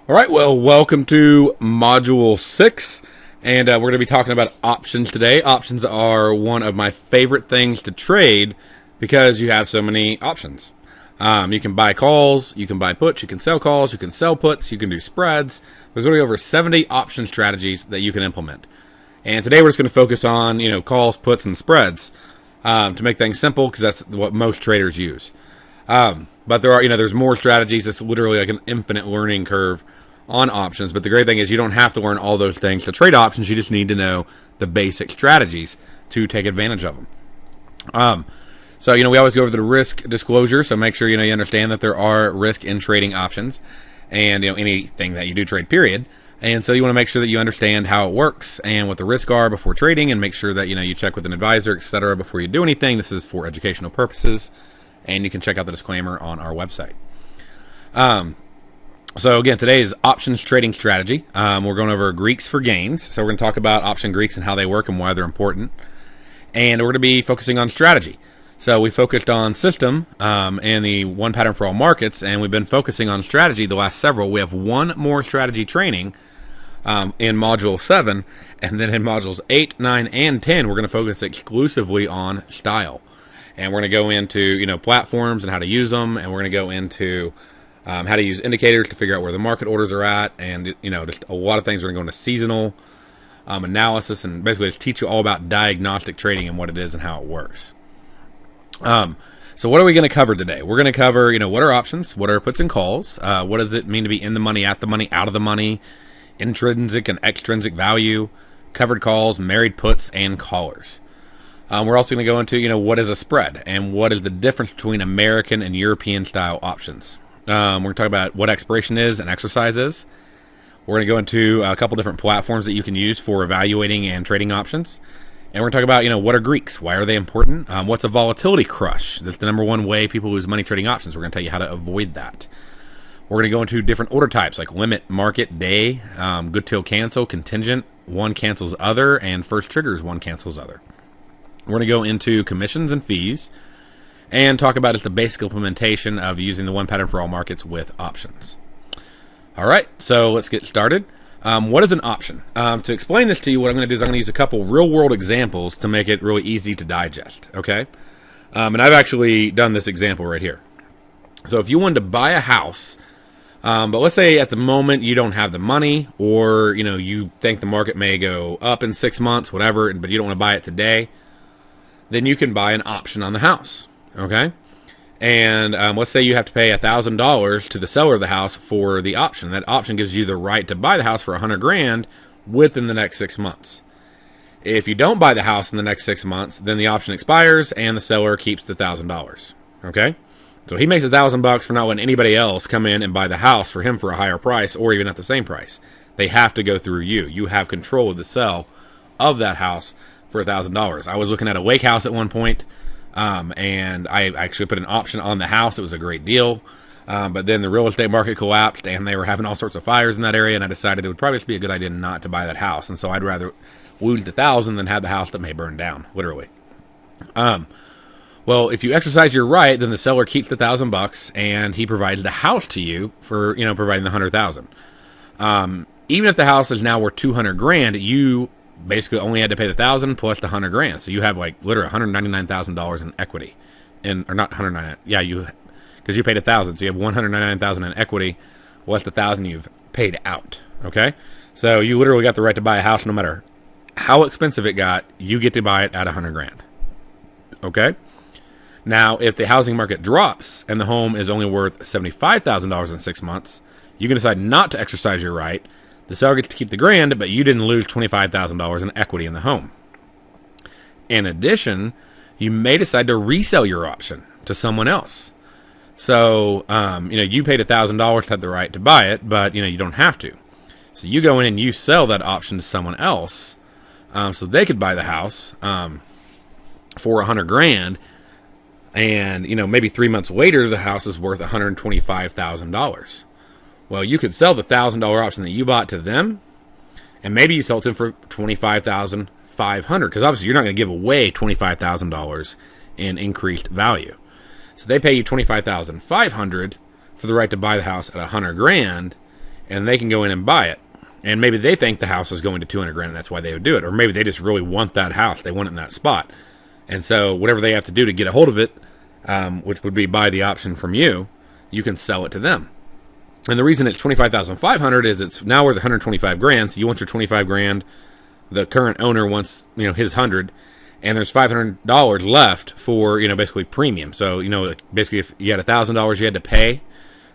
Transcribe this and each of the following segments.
All right, well, welcome to Module 6, and we're going to be talking about options today. Options are one of my favorite things to trade because you have so many options. You can buy calls, you can buy puts, you can sell calls, you can sell puts, you can do spreads. There's literally over 70 option strategies that you can implement. And today we're just going to focus on, calls, puts, and spreads to make things simple because that's what most traders use. But there are, there's more strategies. It's literally like an infinite learning curve on options. But the great thing is you don't have to learn all those things to trade options. You just need to know the basic strategies to take advantage of them. So, we always go over the risk disclosure. So make sure, you understand that there are risk in trading options and, anything that you do trade, period. And so you want to make sure that you understand how it works and what the risks are before trading, and make sure that, you check with an advisor, etc., before you do anything. This is for educational purposes. And you can check out the disclaimer on our website. So again, today is options trading strategy. We're going over Greeks for gains. So we're going to talk about option Greeks and how they work and why they're important. And we're going to be focusing on strategy. So we focused on system and the one pattern for all markets, and we've been focusing on strategy the last several. We have one more strategy training in Module 7, and then in Modules 8, 9, and 10, we're going to focus exclusively on style. And we're going to go into, platforms and how to use them. And we're going to go into how to use indicators to figure out where the market orders are at. And, just a lot of things. We're going to go into seasonal analysis and basically just teach you all about diagnostic trading and what it is and how it works. So what are we going to cover today? We're going to cover, what are options? What are puts and calls? What does it mean to be in the money, at the money, out of the money? Intrinsic and extrinsic value, covered calls, married puts, and callers. We're also going to go into, what is a spread and what is the difference between American and European style options. We're going to talk about what expiration is and exercise is. We're going to go into a couple different platforms that you can use for evaluating and trading options. And we're going to talk about, what are Greeks? Why are they important? What's a volatility crush? That's the number one way people lose money trading options. We're going to tell you how to avoid that. We're going to go into different order types like limit, market, day, good till cancel, contingent, one cancels other, and first triggers, one cancels other. We're going to go into commissions and fees and talk about just the basic implementation of using the one pattern for all markets with options. All right, so let's get started. What is an option? To explain this to you, what I'm going to do is I'm going to use a couple real-world examples to make it really easy to digest, okay? And I've actually done this example right here. So if you wanted to buy a house, but let's say at the moment you don't have the money, or, you think the market may go up in 6 months, whatever, but you don't want to buy it today, then you can buy an option on the house, okay? And let's say you have to pay $1,000 to the seller of the house for the option. That option gives you the right to buy the house for $100,000 within the next 6 months. If you don't buy the house in the next 6 months, then the option expires and the seller keeps the $1,000, okay? So he makes $1,000 for not letting anybody else come in and buy the house for him for a higher price or even at the same price. They have to go through you. You have control of the sale of that house for $1,000. I was looking at a lake house at one point, and I actually put an option on the house. It was a great deal, but then the real estate market collapsed, and they were having all sorts of fires in that area, and I decided it would probably just be a good idea not to buy that house, and so I'd rather lose the $1,000 than have the house that may burn down, literally. Well, if you exercise your right, then the seller keeps the $1,000, and he provides the house to you for, providing the $100,000. Even if the house is now worth $200,000, you basically only had to pay the $1,000 plus the $100,000, so you have like literally $199,000 in equity, or not 199. Yeah, because you paid $1,000, so you have $199,000 in equity, less the $1,000 you've paid out. Okay, so you literally got the right to buy a house no matter how expensive it got. You get to buy it at $100,000. Okay, now if the housing market drops and the home is only worth $75,000 in 6 months, you can decide not to exercise your right. The seller gets to keep the $1,000, but you didn't lose $25,000 in equity in the home. In addition, you may decide to resell your option to someone else. So, you paid $1,000 to have the right to buy it, but, you don't have to. So you go in and you sell that option to someone else, so they could buy the house for $100,000, and, maybe 3 months later, the house is worth $125,000. Well, you could sell the $1,000 option that you bought to them, and maybe you sell it to them for $25,500, because obviously you're not going to give away $25,000 in increased value. So they pay you $25,500 for the right to buy the house at $100,000, and they can go in and buy it. And maybe they think the house is going to 200 grand, and that's why they would do it. Or maybe they just really want that house. They want it in that spot. And so whatever they have to do to get a hold of it, which would be buy the option from you, you can sell it to them. And the reason it's $25,500 is it's now worth 125 grand. So you want your 25 grand. The current owner wants, his 100, and there's $500 left for, basically premium. So, basically if you had $1,000 you had to pay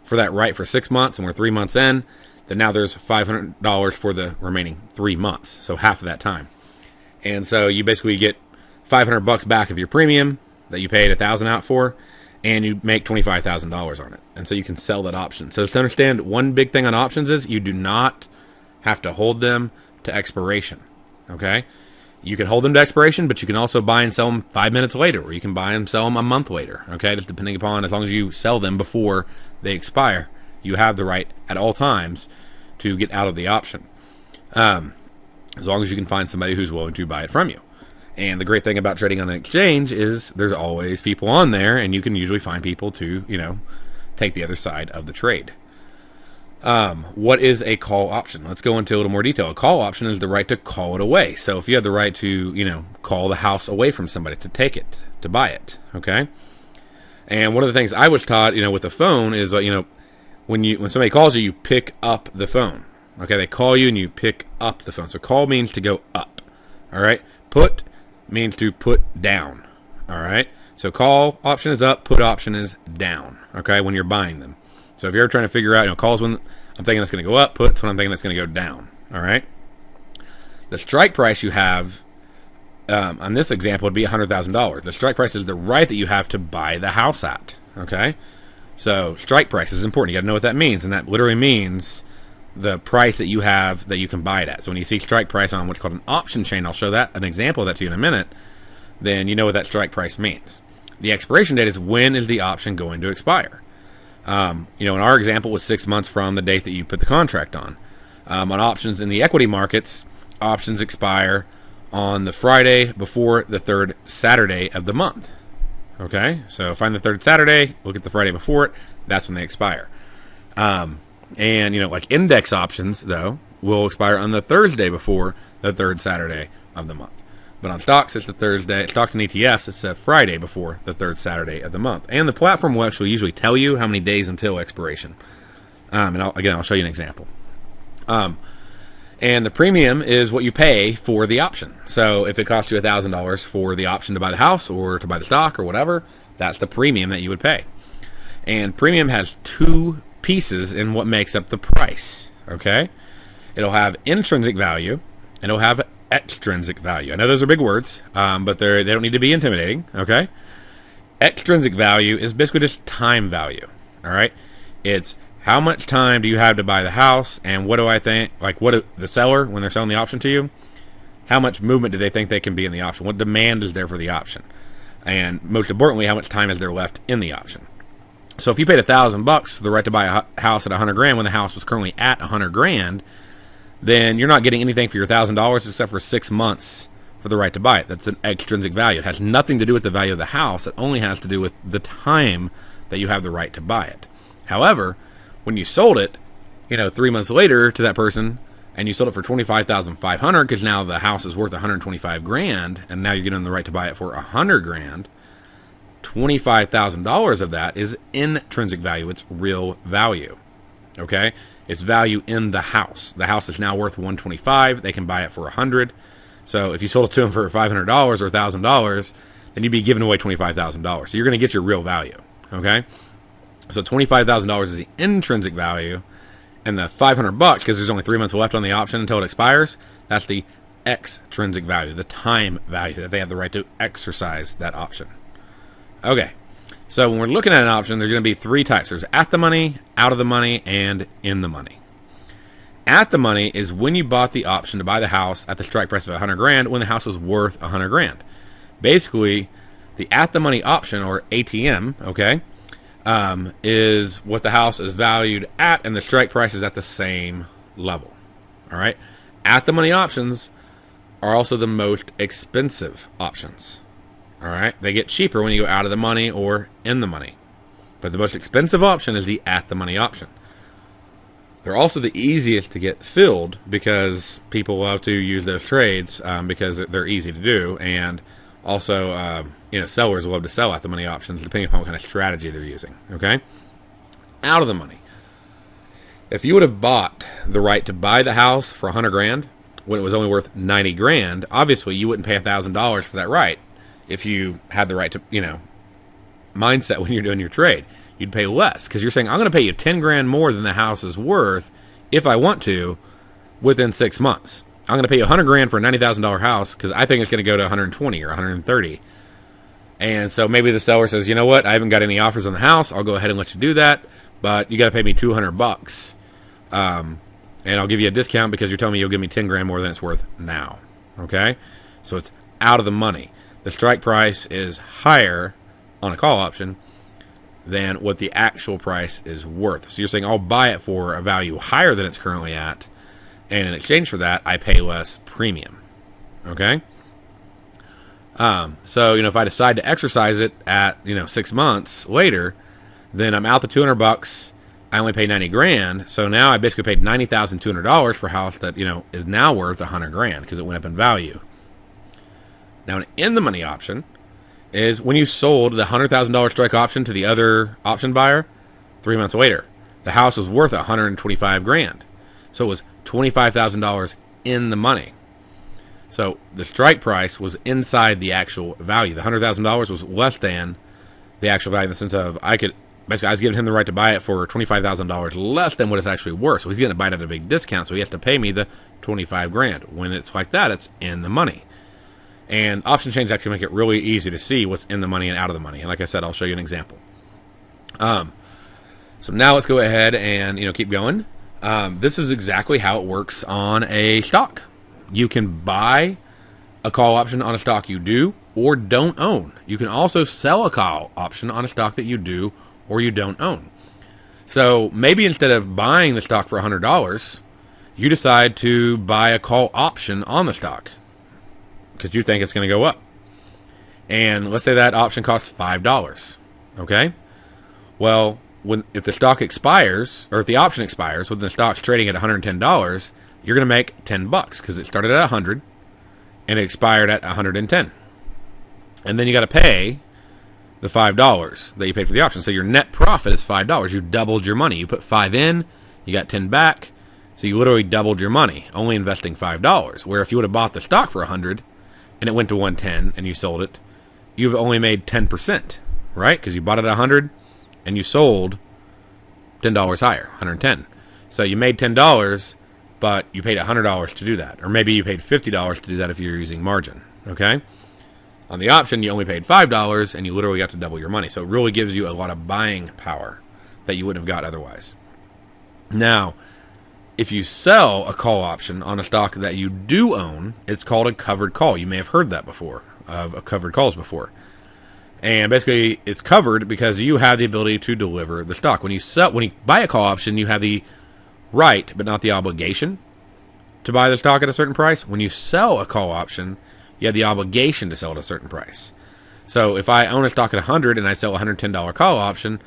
for that right for 6 months, and we're 3 months in, then now there's $500 for the remaining 3 months. So half of that time. And so you basically get $500 back of your premium that you paid $1,000 out for, and you make $25,000 on it. And so you can sell that option. So to understand, one big thing on options is you do not have to hold them to expiration. Okay? You can hold them to expiration, but you can also buy and sell them 5 minutes later, or you can buy and sell them a month later. Okay? Just depending upon, as long as you sell them before they expire, you have the right at all times to get out of the option. As long as you can find somebody who's willing to buy it from you. And the great thing about trading on an exchange is there's always people on there, and you can usually find people to, take the other side of the trade. What is a call option? Let's go into a little more detail. A call option is the right to call it away. So if you have the right to, call the house away from somebody, to take it, to buy it, okay? And one of the things I was taught, with the phone is, when somebody calls you, you pick up the phone. Okay, they call you and you pick up the phone. So call means to go up. All right, put means to put down. All right, so call option is up, put option is down. Okay, when you're buying them. So if you're trying to figure out, calls when I'm thinking that's going to go up, puts when I'm thinking that's going to go down. All right, the strike price you have on this example would be $100,000. The strike price is the right that you have to buy the house at. Okay, so strike price is important. You got to know what that means, and that literally means the price that you have that you can buy it at. So when you see strike price on what's called an option chain, I'll show that an example of that to you in a minute, then you know what that strike price means. The expiration date is when is the option going to expire. In our example was 6 months from the date that you put the contract on. On options in the equity markets, options expire on the Friday before the third Saturday of the month. Okay, so find the third Saturday, look at the Friday before it, that's when they expire. And, like index options, though, will expire on the Thursday before the third Saturday of the month. But on stocks, it's the Thursday. Stocks and ETFs, it's a Friday before the third Saturday of the month. And the platform will actually usually tell you how many days until expiration. And I'll show you an example. And the premium is what you pay for the option. So if it costs you $1,000 for the option to buy the house or to buy the stock or whatever, that's the premium that you would pay. And premium has two pieces in what makes up the price. Okay, it'll have intrinsic value and it'll have extrinsic value. I know those are big words, but they don't need to be intimidating. Okay, extrinsic value is basically just time value. All right, it's how much time do you have to buy the house, and what do I think? Like, what the seller, when they're selling the option to you, how much movement do they think they can be in the option? What demand is there for the option? And most importantly, how much time is there left in the option? So if you paid $1,000 for the right to buy a house at 100 grand when the house was currently at 100 grand, then you're not getting anything for your $1,000 except for 6 months for the right to buy it. That's an extrinsic value. It has nothing to do with the value of the house. It only has to do with the time that you have the right to buy it. However, when you sold it, 3 months later to that person, and you sold it for $25,500 because now the house is worth 125 grand, and now you're getting the right to buy it for 100 grand. $25,000 of that is intrinsic value. It's real value. Okay, it's value in the house. The house is now worth 125. They can buy it for 100. So if you sold it to them for $500 or $1,000, then you'd be giving away $25,000. So you're going to get your real value. Okay, so $25,000 is the intrinsic value, and the $500 because there's only 3 months left on the option until it expires. That's the extrinsic value, the time value that they have the right to exercise that option. Okay, so when we're looking at an option, there's going to be three types. There's at the money, out of the money, and in the money. At the money is when you bought the option to buy the house at the strike price of 100 grand when the house was worth 100 grand. Basically, the at the money option, or ATM, okay, is what the house is valued at, and the strike price is at the same level. All right, at the money options are also the most expensive options. All right, they get cheaper when you go out of the money or in the money. But the most expensive option is the at the money option. They're also the easiest to get filled because people love to use those trades because they're easy to do, and also sellers love to sell at the money options depending upon what kind of strategy they're using. Okay, out of the money. If you would have bought the right to buy the house for $100,000 when it was only worth $90,000, obviously you wouldn't pay $1,000 for that right. If you had the right to mindset when you're doing your trade, you'd pay less because you're saying, I'm going to pay you $10,000 more than the house is worth if I want to within 6 months. I'm going to pay you $100,000 for a $90,000 house because I think it's going to go to 120 or 130. And so maybe the seller says, you know what, I haven't got any offers on the house. I'll go ahead and let you do that, but you got to pay me $200. And I'll give you a discount because you're telling me you'll give me $10,000 more than it's worth now. Okay, so it's out of the money. The strike price is higher on a call option than what the actual price is worth. So you're saying I'll buy it for a value higher than it's currently at, and in exchange for that, I pay less premium. Okay? So, if I decide to exercise it at, 6 months later, then I'm out the $200. I only pay $90,000. So now I basically paid $90,200 for a house that, is now worth $100,000 because it went up in value. Now, an in the money option is when you sold the $100,000 strike option to the other option buyer 3 months later. The house was worth $125,000. So it was $25,000 in the money. So the strike price was inside the actual value. The $100,000 was less than the actual value in the sense of I was giving him the right to buy it for $25,000 less than what it's actually worth. So he's going to buy it at a big discount. So he has to pay me the $25,000. When it's like that, it's in the money. And option chains actually make it really easy to see what's in the money and out of the money. And like I said, I'll show you an example. So now let's go ahead and keep going. This is exactly how it works on a stock. You can buy a call option on a stock you do or don't own. You can also sell a call option on a stock that you do or you don't own. So maybe instead of buying the stock for $100, you decide to buy a call option on the stock because you think it's going to go up. And let's say that option costs $5. Okay? Well, if the stock expires, or if the option expires, when the stock's trading at $110, you're going to make $10 because it started at $100 and it expired at $110. And then you got to pay the $5 that you paid for the option. So your net profit is $5. You doubled your money. You put $5 in, you got $10 back. So you literally doubled your money, only investing $5. Where if you would have bought the stock for $100 and it went to $110 and you sold it, you've only made 10%, right? Because you bought it at $100 and you sold $10 higher, $110. So you made $10, but you paid $100 to do that. Or maybe you paid $50 to do that if you're using margin, okay? On the option, you only paid $5, and you literally got to double your money. So it really gives you a lot of buying power that you wouldn't have got otherwise. Now, if you sell a call option on a stock that you do own, it's called a covered call. You may have heard that before, of covered calls before. And basically, it's covered because you have the ability to deliver the stock. When you buy a call option, you have the right, but not the obligation, to buy the stock at a certain price. When you sell a call option, you have the obligation to sell at a certain price. So if I own a stock at $100 and I sell a $110 call option,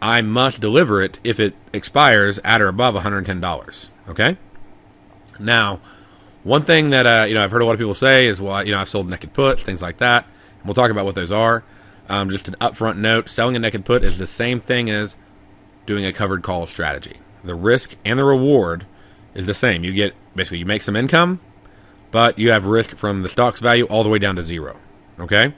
I must deliver it if it expires at or above $110. Okay? Now, one thing that I've heard a lot of people say is, well, I've sold naked puts, things like that. And we'll talk about what those are. Just an upfront note: selling a naked put is the same thing as doing a covered call strategy. The risk and the reward is the same. You make some income, but you have risk from the stock's value all the way down to zero. Okay?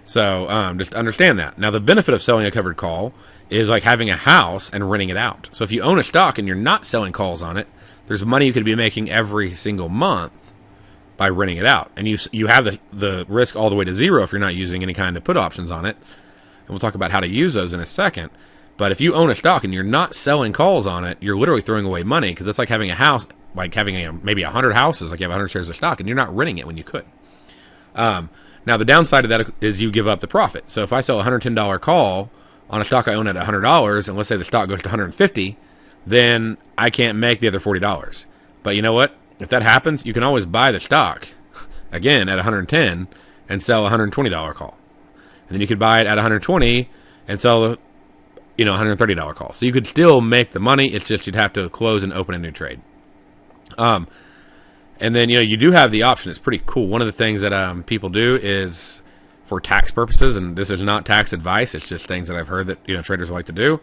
So just understand that. Now, the benefit of selling a covered call is like having a house and renting it out. So if you own a stock and you're not selling calls on it, there's money you could be making every single month by renting it out. And you have the risk all the way to zero if you're not using any kind of put options on it. And we'll talk about how to use those in a second. But if you own a stock and you're not selling calls on it, you're literally throwing away money because it's like having a house, like having maybe 100 houses, like you have 100 shares of stock, and you're not renting it when you could. Now, the downside of that is you give up the profit. So if I sell a $110 call on a stock I own at $100, and let's say the stock goes to $150, then I can't make the other $40. But you know what? If that happens, you can always buy the stock again at $110 and sell a $120 call. And then you could buy it at $120 and sell $130 call. So you could still make the money. It's just you'd have to close and open a new trade. And then, you do have the option. It's pretty cool. One of the things that people do is for tax purposes, and this is not tax advice, it's just things that I've heard that, traders like to do,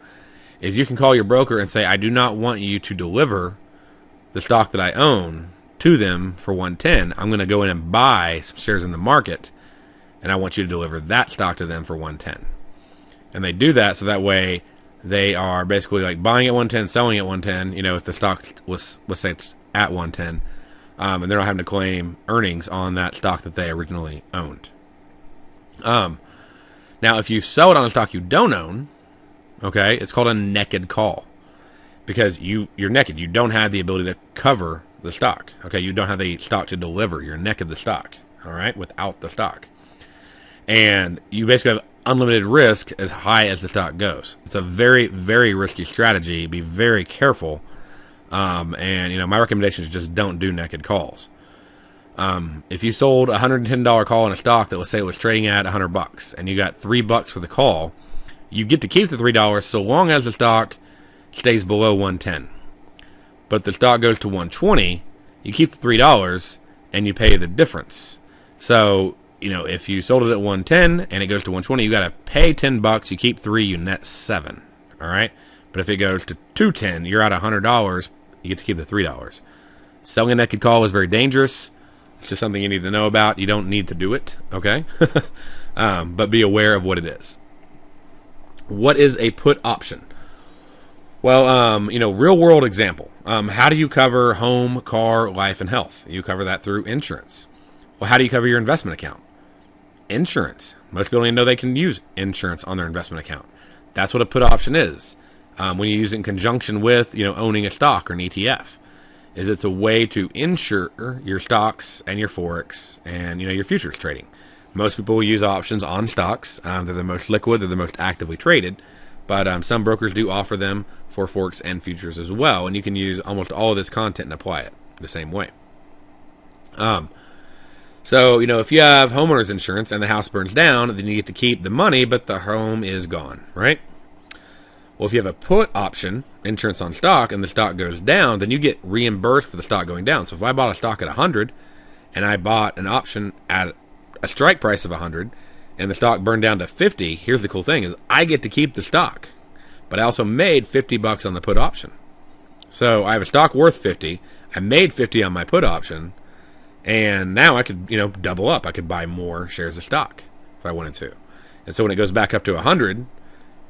is you can call your broker and say, I do not want you to deliver the stock that I own to them for 110. I'm going to go in and buy some shares in the market, and I want you to deliver that stock to them for 110. And they do that so that way they are basically like buying at 110, selling at 110, if the stock was, let's say it's at 110, and they're not having to claim earnings on that stock that they originally owned. Now, if you sell it on a stock you don't own, okay, it's called a naked call because you're naked. You don't have the ability to cover the stock. Okay, you don't have the stock to deliver. You're naked the stock. All right, without the stock, and you basically have unlimited risk as high as the stock goes. It's a very, very risky strategy. Be very careful. And my recommendation is just don't do naked calls. If you sold a $110 call on a stock that, let's say, it was trading at $100, and you got $3 for the call, you get to keep the $3 so long as the stock stays below 110. But if the stock goes to 120, you keep the $3 and you pay the difference. So, if you sold it at 110 and it goes to 120, you got to pay $10. You keep 3, you net 7. All right. But if it goes to 210, you're out $100. You get to keep the $3. Selling a naked call is very dangerous. It's just something you need to know about. You don't need to do it, okay? But be aware of what it is. What is a put option? Well, real world example. How do you cover home, car, life, and health? You cover that through insurance. Well, how do you cover your investment account? Insurance. Most people don't even know they can use insurance on their investment account. That's what a put option is. When you use it in conjunction with, owning a stock or an ETF, is it's a way to insure your stocks and your Forex and, your futures trading. Most people will use options on stocks. They're the most liquid. They're the most actively traded. But some brokers do offer them for Forex and futures as well. And you can use almost all of this content and apply it the same way. So, if you have homeowners insurance and the house burns down, then you get to keep the money, but the home is gone, right? Well, if you have a put option, insurance on stock, and the stock goes down, then you get reimbursed for the stock going down. So if I bought a stock at 100 and I bought an option at a strike price of 100 and the stock burned down to 50, here's the cool thing is I get to keep the stock, but I also made $50 on the put option. So I have a stock worth 50. I made 50 on my put option, and now I could, double up. I could buy more shares of stock if I wanted to. And so when it goes back up to 100,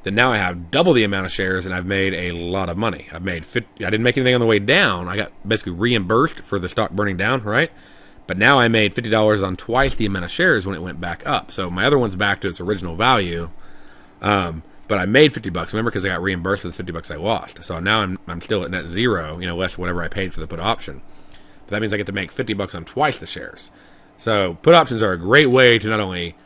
then now I have double the amount of shares, and I've made a lot of money. I didn't make anything on the way down. I got basically reimbursed for the stock burning down, right? But now I made $50 on twice the amount of shares when it went back up. So my other one's back to its original value, but I made $50. Remember, because I got reimbursed for the $50 I lost. So now I'm still at net zero, less whatever I paid for the put option. But that means I get to make $50 on twice the shares. So put options are a great way to not only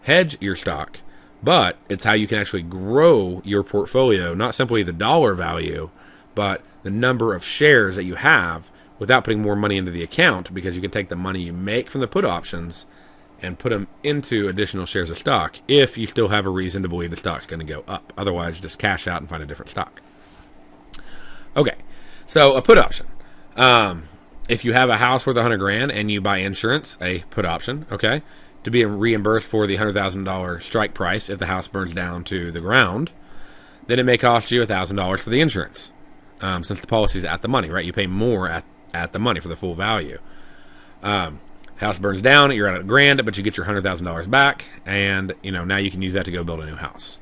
hedge your stock, but it's how you can actually grow your portfolio, not simply the dollar value, but the number of shares that you have without putting more money into the account, because you can take the money you make from the put options and put them into additional shares of stock if you still have a reason to believe the stock's going to go up. Otherwise, just cash out and find a different stock. Okay, so a put option. If you have a house worth $100,000 and you buy insurance, a put option, okay, to be reimbursed for the $100,000 strike price if the house burns down to the ground, then it may cost you $1,000 for the insurance, since the policy is at the money, right? You pay more at the money for the full value. House burns down, you're at $1,000, but you get your $100,000 back, and now you can use that to go build a new house.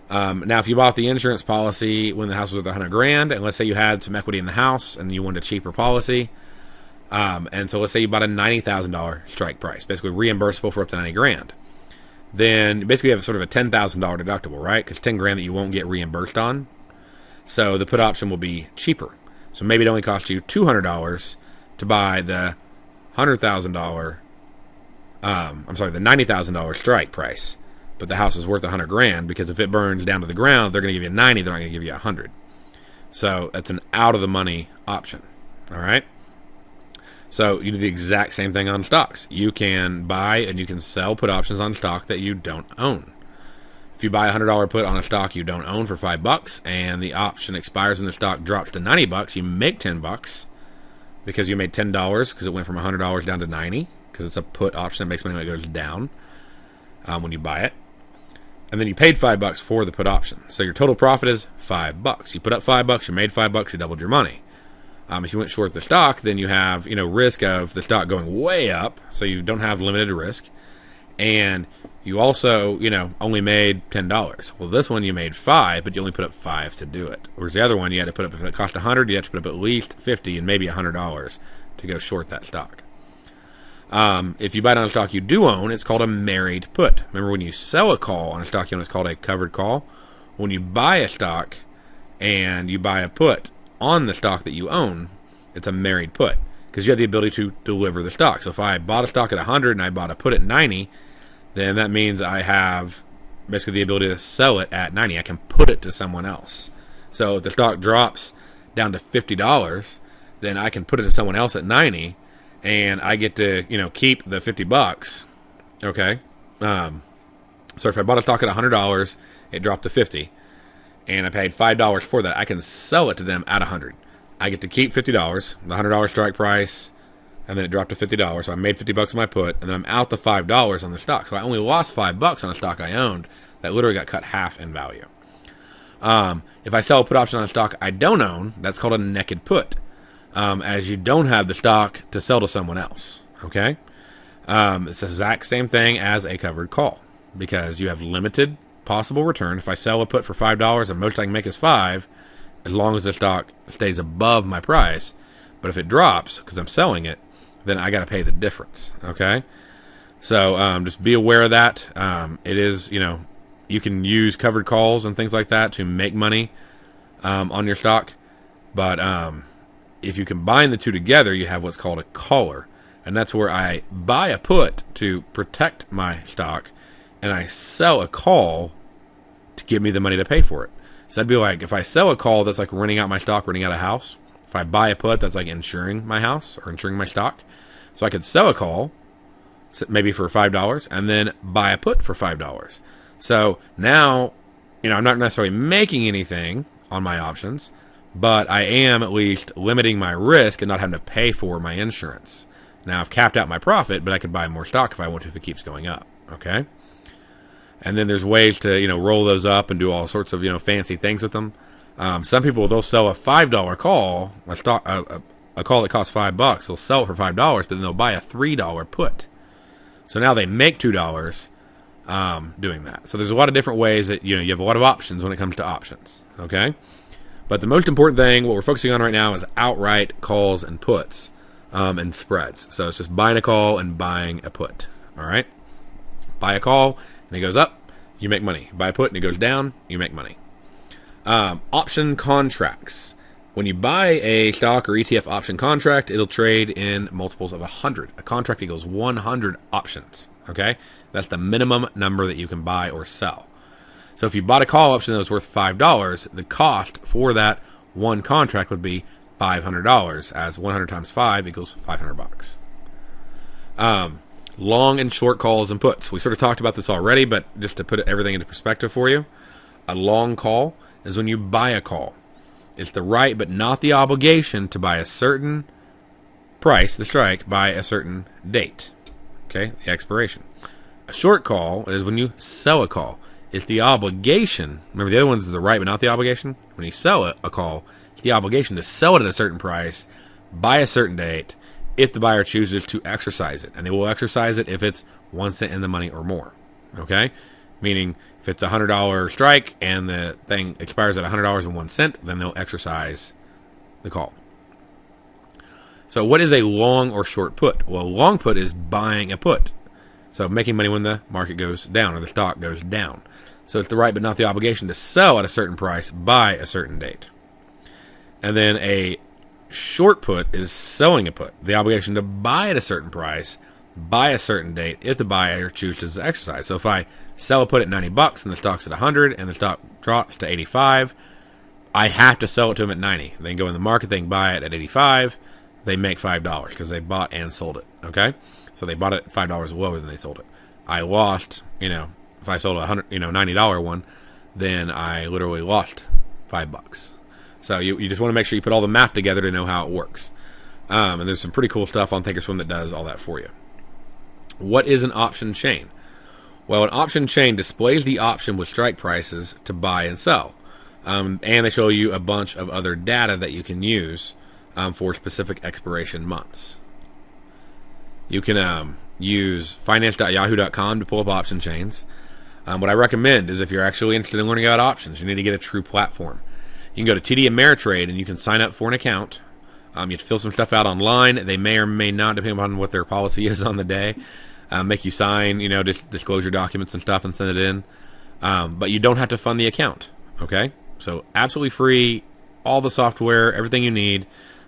Now, if you bought the insurance policy when the house was worth $100,000, and let's say you had some equity in the house and you wanted a cheaper policy, and so let's say you bought a $90,000 strike price, basically reimbursable for up to $90,000. Then basically you have sort of a $10,000 deductible, right? Because $10,000 that you won't get reimbursed on. So the put option will be cheaper. So maybe it only costs you $200 to buy the $100,000. The $90,000 strike price, but the house is worth $100,000 because if it burns down to the ground, they're going to give you 90. They're not going to give you 100. So that's an out of the money option. All right. So you do the exact same thing on stocks. You can buy and you can sell put options on stock that you don't own. If If you buy a $100 put on a stock you don't own for $5, and the option expires when the stock drops to $90, you make $10 because you made $10 because it went from $100 down to $90, because it's a put option that makes money when it goes down when you buy it. And then you paid $5 for the put option. So your total profit is $5. You put up $5, you made $5, you doubled your money. If you went short the stock, then you have, risk of the stock going way up, so you don't have limited risk. And you also, only made $10. Well, this one you made $5, but you only put up $5 to do it. Whereas the other one you had to put up, if it cost $100, you have to put up at least $50 and maybe $100 to go short that stock. If you buy it on a stock you do own, it's called a married put. Remember, when you sell a call on a stock you own, it's called a covered call. When you buy a stock and you buy a put on the stock that you own, it's a married put, because you have the ability to deliver the stock. So if I bought a stock at 100 and I bought a put at 90, then that means I have basically the ability to sell it at 90. I can put it to someone else. So if the stock drops down to $50, then I can put it to someone else at 90, and I get to, keep the $50. Okay. So if I bought a stock at $100, it dropped to 50, and I paid $5 for that, I can sell it to them at 100. I get to keep $50, the $100 strike price, and then it dropped to $50. So I made $50 on my put, and then I'm out the $5 on the stock. So I only lost $5 on a stock I owned that literally got cut half in value. If I sell a put option on a stock I don't own, that's called a naked put, as you don't have the stock to sell to someone else. Okay, it's the exact same thing as a covered call, because you have limited possible return. If I sell a put for $5, the most I can make is $5, as long as the stock stays above my price. But if it drops because I'm selling it, then I got to pay the difference. Okay, so just be aware of that. It is, you can use covered calls and things like that to make money on your stock, but if you combine the two together, you have what's called a caller, and that's where I buy a put to protect my stock, and I sell a call to give me the money to pay for it. So that'd be like, if I sell a call, that's like renting out my stock, renting out a house. If I buy a put, that's like insuring my house or insuring my stock. So I could sell a call, maybe for $5, and then buy a put for $5. So now, I'm not necessarily making anything on my options, but I am at least limiting my risk and not having to pay for my insurance. Now, I've capped out my profit, but I could buy more stock if I want to, if it keeps going up. Okay? And then there's ways to, roll those up and do all sorts of, fancy things with them. Some people, they'll sell a $5 call, a call that costs $5. They'll sell it for $5, but then they'll buy a $3 put. So now they make $2 doing that. So there's a lot of different ways that, you have a lot of options when it comes to options. Okay? But the most important thing, what we're focusing on right now, is outright calls and puts and spreads. So it's just buying a call and buying a put. All right? Buy a call and it goes up, you make money. Buy a put and it goes down, you make money. Option contracts. When you buy a stock or ETF option contract, it'll trade in multiples of 100. A contract equals 100 options. Okay? That's the minimum number that you can buy or sell. So if you bought a call option that was worth $5, the cost for that one contract would be $500, as 100 times 5 equals $500. Long and short calls and puts. We sort of talked about this already, but just to put everything into perspective for you, a long call is when you buy a call. It's the right but not the obligation to buy a certain price, the strike, by a certain date. Okay, the expiration. A short call is when you sell a call. It's the obligation. Remember, the other one's the right but not the obligation. When you sell a call, it's the obligation to sell it at a certain price by a certain date if the buyer chooses to exercise it. And they will exercise it if it's 1 cent in the money or more. Okay? Meaning, if it's a $100 strike and the thing expires at $100.01, then they'll exercise the call. So what is a long or short put? Well, a long put is buying a put. So making money when the market goes down or the stock goes down. So it's the right but not the obligation to sell at a certain price by a certain date. And then a short put is selling a put. The obligation to buy at a certain price by a certain date if the buyer chooses to exercise. So if I sell a put at $90 and the stock's at 100 and the stock drops to 85, I have to sell it to them at 90. They can go in the market, they can buy it at 85, they make $5 because they bought and sold it. Okay? So they bought it at $5 lower than they sold it. I lost, if I sold a $90 one, then I literally lost $5. So you just want to make sure you put all the math together to know how it works. And there's some pretty cool stuff on Thinkorswim that does all that for you. What is an option chain? Well, an option chain displays the option with strike prices to buy and sell. And they show you a bunch of other data that you can use for specific expiration months. You can use finance.yahoo.com to pull up option chains. What I recommend is if you're actually interested in learning about options, you need to get a true platform. You can go to TD Ameritrade and you can sign up for an account. You have to fill some stuff out online. They may or may not, depending on what their policy is on the day, make you sign, disclosure documents and stuff and send it in. But you don't have to fund the account. Okay? So absolutely free, all the software, everything you need.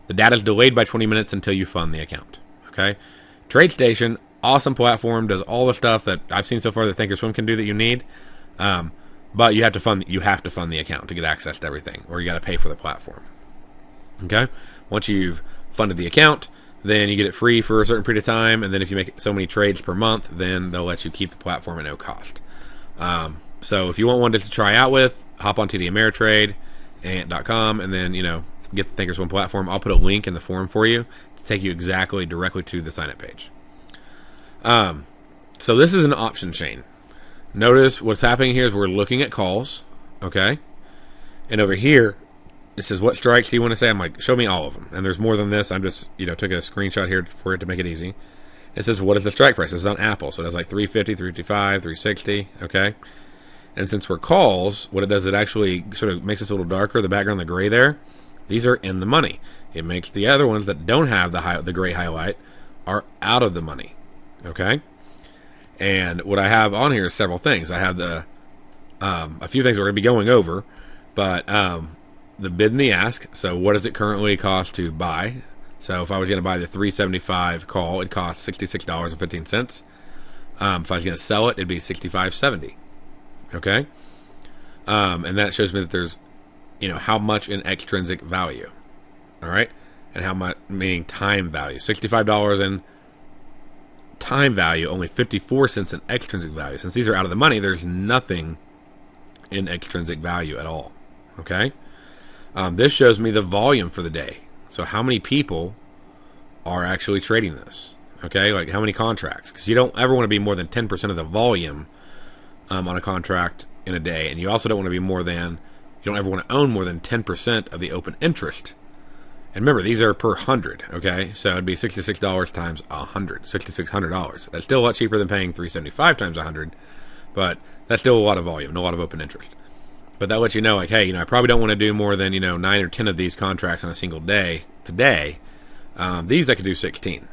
The data is delayed by 20 minutes until you fund the account. Okay? TradeStation, awesome platform, does all the stuff that I've seen so far that Thinkorswim can do that you need. But you have to fund the account to get access to everything, or you got to pay for the platform. Okay? Once you've funded the account, then you get it free for a certain period of time, and then if you make so many trades per month, then they'll let you keep the platform at no cost. So if you want one to try out with, hop on tdameritrade.com and then get the Thinkorswim platform. I'll put a link in the forum for you to take you directly to the sign up page. So this is an option chain. Notice what's happening here is we're looking at calls, okay? And over here, it says, what strikes do you want to say? I'm like, show me all of them. And there's more than this. I'm just, took a screenshot here for it to make it easy. It says, what is the strike price? This is on Apple. So it has like 350, 355, 360, okay? And since we're calls, what it does, it actually sort of makes this a little darker, the background, the gray there. These are in the money. It makes the other ones that don't have the gray highlight are out of the money, okay? And what I have on here is several things. I have a few things we're going to be going over, but the bid and the ask. So what does it currently cost to buy? So if I was going to buy the 375 call, it costs $66.15. If I was going to sell it, it'd be $65.70. Okay, and that shows me that there's, how much in extrinsic value. All right, and how much, meaning time value. $65 in time value, only 54 cents in extrinsic value. Since these are out of the money, there's nothing in extrinsic value at all. Okay, this shows me the volume for the day. So how many people are actually trading this? Okay, like how many contracts? Because you don't ever want to be more than 10% of the volume on a contract in a day, and you also don't want to be you don't ever want to own more than 10% of the open interest. And remember, these are per 100, okay? So it'd be $66 times 100, $6,600. That's still a lot cheaper than paying $375 times 100, but that's still a lot of volume and a lot of open interest. But that lets you know, like, hey, I probably don't want to do more than 9 or 10 of these contracts on a single day today. These I could do 16.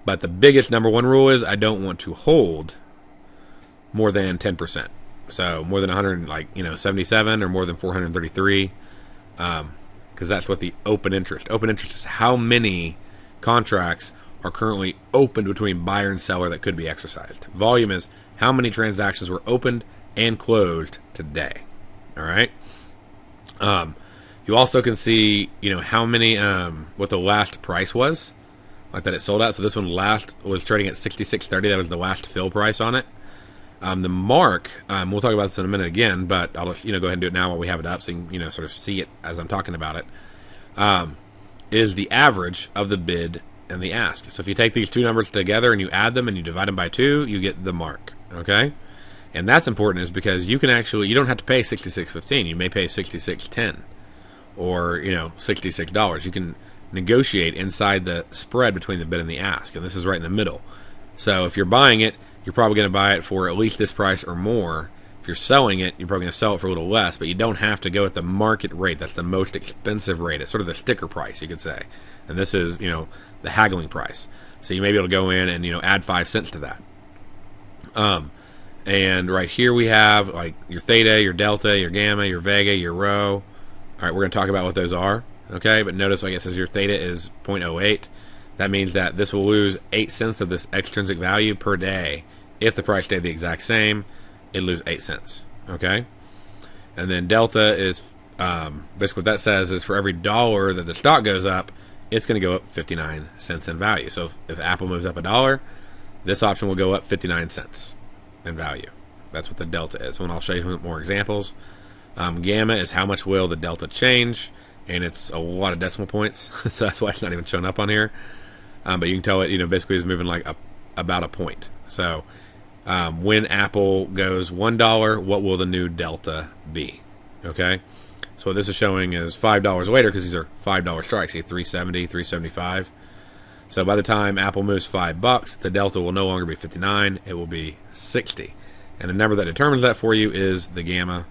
But the biggest number one rule is I don't want to hold more than 10%. So more than 177 or more than 433, because that's what the open interest. Open interest is how many contracts are currently opened between buyer and seller that could be exercised. Volume is how many transactions were opened and closed today. All right. You also can see, how many, what the last price was, like that it sold out. So this one last was trading at 66.30. That was the last fill price on it. The mark, we'll talk about this in a minute again, but I'll just, go ahead and do it now while we have it up so you can, sort of see it as I'm talking about it, is the average of the bid and the ask. So if you take these two numbers together and you add them and you divide them by 2, you get the mark, okay? And that's important is because you can actually, you don't have to pay $66.15. You may pay $66.10 or, $66. You can negotiate inside the spread between the bid and the ask, and this is right in the middle. So if you're buying it, you're probably going to buy it for at least this price or more. If you're selling it, you're probably going to sell it for a little less, but you don't have to go at the market rate. That's the most expensive rate. It's sort of the sticker price, you could say. And this is, the haggling price. So you may be able to go in and, add 5 cents to that. And right here we have like your Theta, your Delta, your Gamma, your Vega, your Rho. All right, we're going to talk about what those are. Okay, but notice like it says your Theta is 0.08. That means that this will lose 8 cents of this extrinsic value per day. If the price stayed the exact same, it'd lose 8 cents. Okay? And then Delta is, basically what that says is for every dollar that the stock goes up, it's going to go up 59 cents in value. So if Apple moves up $1, this option will go up 59 cents in value. That's what the delta is. And I'll show you more examples. Gamma is how much will the delta change, and it's a lot of decimal points, so that's why it's not even showing up on here. But you can tell it, basically is moving like about a point. So when Apple goes $1, what will the new delta be? Okay, so what this is showing is $5 later, because these are $5 strikes. See, 370, 375. So by the time Apple moves $5, the delta will no longer be 59; it will be 60. And the number that determines that for you is the gamma.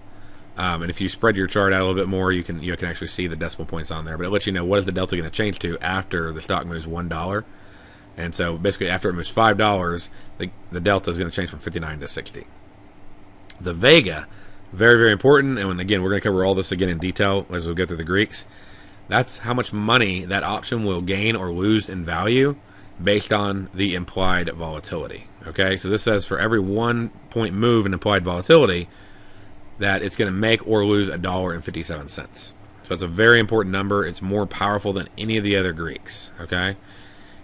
And if you spread your chart out a little bit more, you can actually see the decimal points on there. But it lets you know what is the delta going to change to after the stock moves $1. And so basically after it moves $5, the delta is going to change from 59 to 60. The Vega, very, very important. And again, we're going to cover all this again in detail as we go through the Greeks. That's how much money that option will gain or lose in value based on the implied volatility. Okay, so this says for every 1 point move in implied volatility, that it's going to make or lose $1.57. So it's a very important number. It's more powerful than any of the other Greeks. Okay,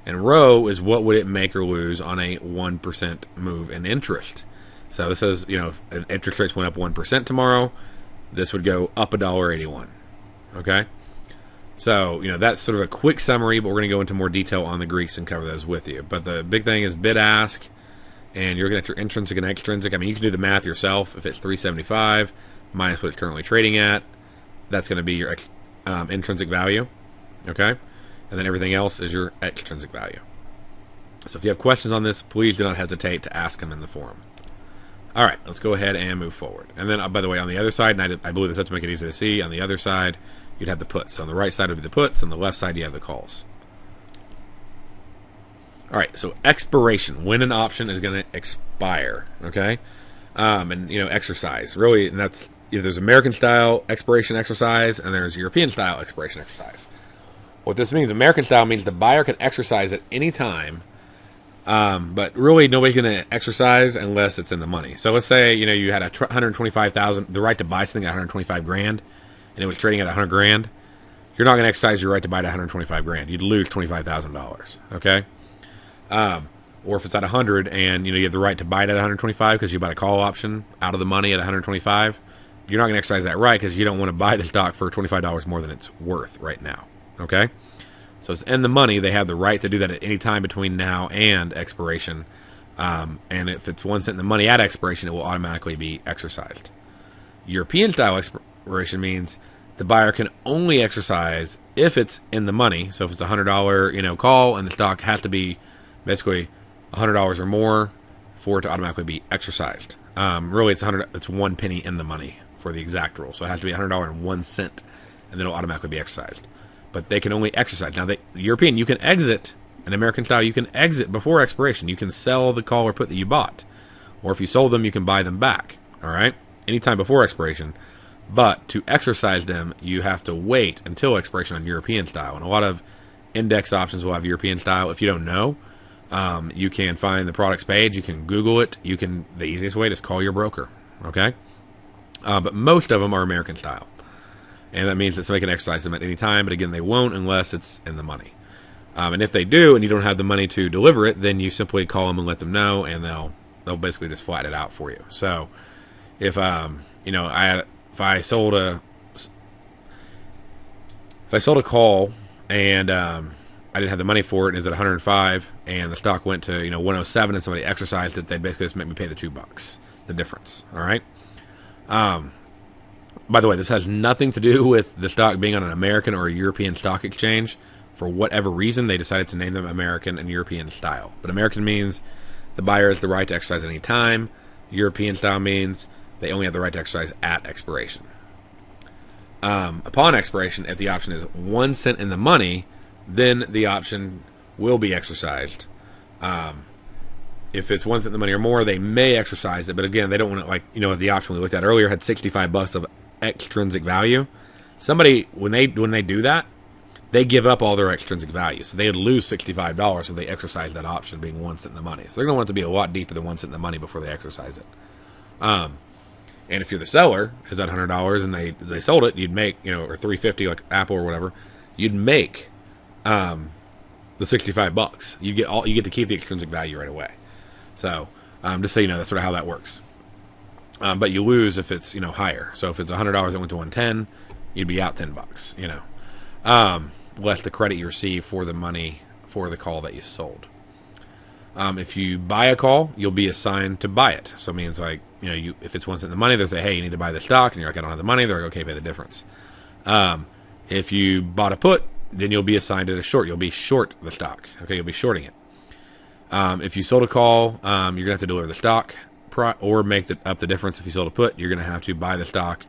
and rho is what would it make or lose on a 1% move in interest. So this says, if interest rates went up 1% tomorrow, this would go up $1.81. Okay, so that's sort of a quick summary, but we're going to go into more detail on the Greeks and cover those with you. But the big thing is bid ask. And you're going to get your intrinsic and extrinsic. I mean, you can do the math yourself. If it's 375 minus what it's currently trading at, that's going to be your intrinsic value. Okay? And then everything else is your extrinsic value. So if you have questions on this, please do not hesitate to ask them in the forum. All right, let's go ahead and move forward. And then, by the way, on the other side, and I blew this up to make it easy to see, on the other side, you'd have the puts. So on the right side would be the puts, on the left side you have the calls. All right, so expiration, when an option is going to expire, okay? And, exercise, really, and that's, there's American-style expiration exercise, and there's European-style expiration exercise. What this means, American-style means the buyer can exercise at any time, but really nobody's going to exercise unless it's in the money. So let's say, you had a $125,000, the right to buy something at $125,000, and it was trading at $100,000. You're not going to exercise your right to buy it at $125,000. You'd lose $25,000, okay? Or if it's at 100 and you have the right to buy it at 125 because you bought a call option out of the money at 125, you're not going to exercise that right because you don't want to buy the stock for $25 more than it's worth right now. Okay, so it's in the money. They have the right to do that at any time between now and expiration. And if it's 1 cent in the money at expiration, it will automatically be exercised. European style expiration means the buyer can only exercise if it's in the money. So if it's a $100 call and the stock has to be basically $100 or more for it to automatically be exercised. Really, it's 1 penny in the money for the exact rule. So it has to be $100.01, and then it'll automatically be exercised. But they can only exercise. Now, European, you can exit. In American style, you can exit before expiration. You can sell the call or put that you bought. Or if you sold them, you can buy them back. All right? Anytime before expiration. But to exercise them, you have to wait until expiration on European style. And a lot of index options will have European style. If you don't know, you can find the products page. You can Google it. The easiest way is call your broker. Okay? But most of them are American style. And that means that somebody can exercise them at any time. But again, they won't unless it's in the money. And if they do, and you don't have the money to deliver it, then you simply call them and let them know, and they'll basically just flat it out for you. So if I sold a call and I didn't have the money for it, and it's at 105, and the stock went to 107, and somebody exercised it, they'd basically just make me pay the $2, the difference. All right. By the way, this has nothing to do with the stock being on an American or a European stock exchange. For whatever reason, they decided to name them American and European style. But American means the buyer has the right to exercise any time. European style means they only have the right to exercise at expiration. Upon expiration, if the option is 1 cent in the money, then the option will be exercised. If it's 1 cent in the money or more, they may exercise it. But again, they don't want to, the option we looked at earlier had $65 of extrinsic value. Somebody, when they do that, they give up all their extrinsic value. So they would lose $65 if they exercise that option being 1 cent in the money. So they're going to want it to be a lot deeper than 1 cent in the money before they exercise it. And if you're the seller, is at $100 and they sold it, you'd make, or $350 like Apple or whatever, you'd make the $65. You get to keep the extrinsic value right away. So just so you know, that's sort of how that works. But you lose if it's higher. So if it's $100 that went to 110, you'd be out $10. Less the credit you receive for the money for the call that you sold. If you buy a call, you'll be assigned to buy it. So it means like if it's once in the money, they'll say, hey, you need to buy the stock, and you're like, I don't have the money. They're like, okay, pay the difference. If you bought a put, then you'll be assigned to a short. You'll be short the stock. Okay, you'll be shorting it. If you sold a call, you're gonna have to deliver the stock or make up the difference. If you sold a put, you're gonna have to buy the stock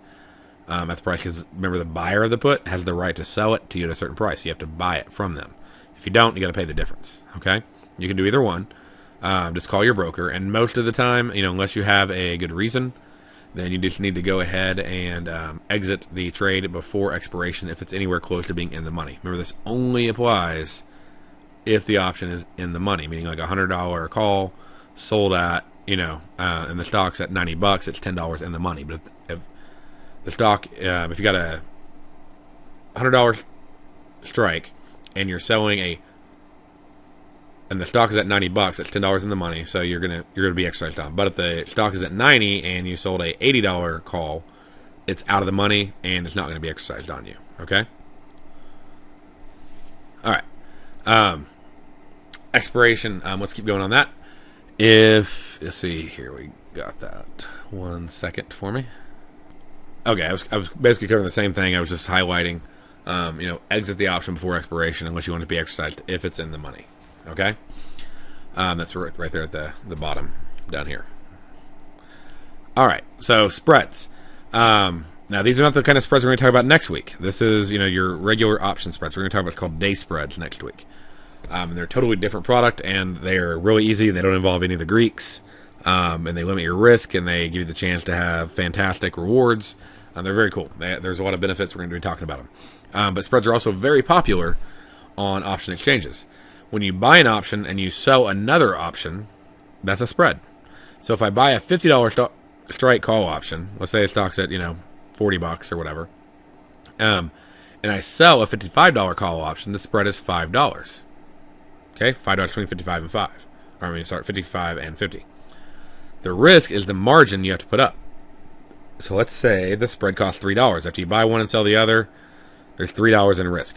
at the price. Because remember, the buyer of the put has the right to sell it to you at a certain price. You have to buy it from them. If you don't, you got to pay the difference. Okay, you can do either one. Just call your broker, and most of the time, unless you have a good reason, then you just need to go ahead and exit the trade before expiration if it's anywhere close to being in the money. Remember, this only applies if the option is in the money, meaning like $100 call sold at, and the stock's at $90, it's $10 in the money. But if the stock, if you got a $100 strike and you're selling and the stock is at $90, it's $10 in the money, so you're gonna be exercised on. But if the stock is at 90 and you sold a $80 call, it's out of the money and it's not going to be exercised on you. Okay. All right. Expiration. Let's keep going on that. Let's see here, we got that. 1 second for me. Okay, I was basically covering the same thing. I was just highlighting, exit the option before expiration unless you want it to be exercised if it's in the money. Okay, that's right there at the bottom down here. All right, so spreads. Now these are not the kind of spreads we're going to talk about next week. This is your regular option spreads. We're going to talk about what's called day spreads next week. They're a totally different product, and they're really easy. They don't involve any of the Greeks, and they limit your risk, and they give you the chance to have fantastic rewards. They're very cool. There's a lot of benefits. We're going to be talking about them. But spreads are also very popular on option exchanges. When you buy an option and you sell another option, that's a spread. So if I buy a $50 strike call option, let's say the stock's at $40 or whatever, and I sell a $55 call option, the spread is $5. Okay, $5 between 55 and 5. 55 and 50. The risk is the margin you have to put up. So let's say the spread costs $3. After you buy one and sell the other, there's $3 in risk.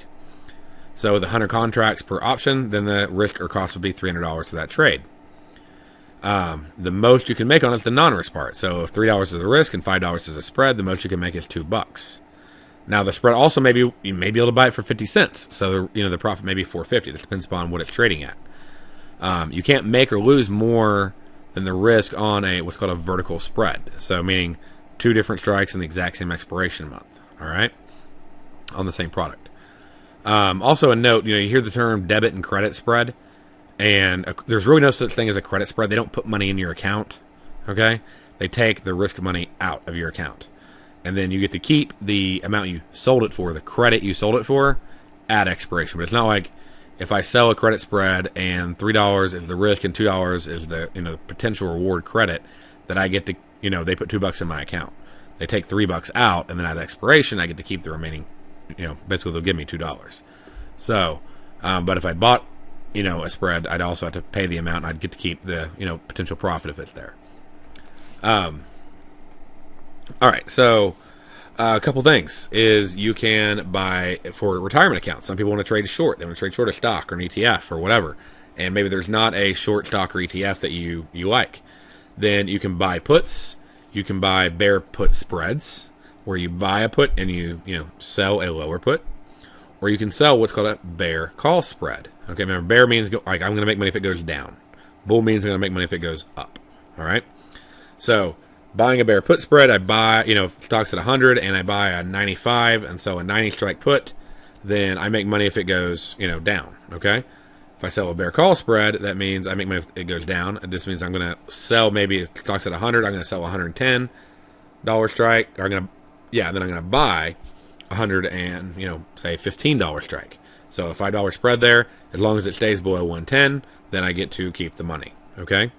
So with 100 contracts per option, then the risk or cost would be $300 for that trade. The most you can make on it is the non-risk part. So if $3 is a risk and $5 is a spread, the most you can make is $2. Now the spread also you may be able to buy it for 50 cents. So the profit may be $4.50. It just depends upon what it's trading at. You can't make or lose more than the risk on what's called a vertical spread. So meaning 2 different strikes in the exact same expiration month. All right, on the same product. Also a note, you hear the term debit and credit spread, and there's really no such thing as a credit spread. They don't put money in your account. Okay, they take the risk money out of your account, and then you get to keep the amount you sold it for, the credit you sold it for, at expiration. But it's not like if I sell a credit spread and $3 is the risk and $2 is the potential reward credit that I get to they put $2 in my account. They take $3 out, and then at expiration I get to keep the remaining. Basically they'll give me $2. So, but if I bought a spread, I'd also have to pay the amount, and I'd get to keep the potential profit if it's there. All right, so a couple things is you can buy for retirement accounts. Some people want to trade short. They want to trade short a stock or an ETF or whatever, and maybe there's not a short stock or ETF that you like. Then you can buy puts. You can buy bear put spreads, where you buy a put and you sell a lower put, or you can sell what's called a bear call spread. Okay, remember, bear means I'm going to make money if it goes down. Bull means I'm going to make money if it goes up. All right, so buying a bear put spread, I buy stock's at 100 and I buy a 95 and sell a 90 strike put, then I make money if it goes down. Okay, if I sell a bear call spread, that means I make money if it goes down. It just means I'm going to sell, maybe if stock's at 100, I'm going to sell a $110 strike, or then I'm going to buy 100 and, say $15 strike. So a $5 spread there, as long as it stays below 110, then I get to keep the money. Okay.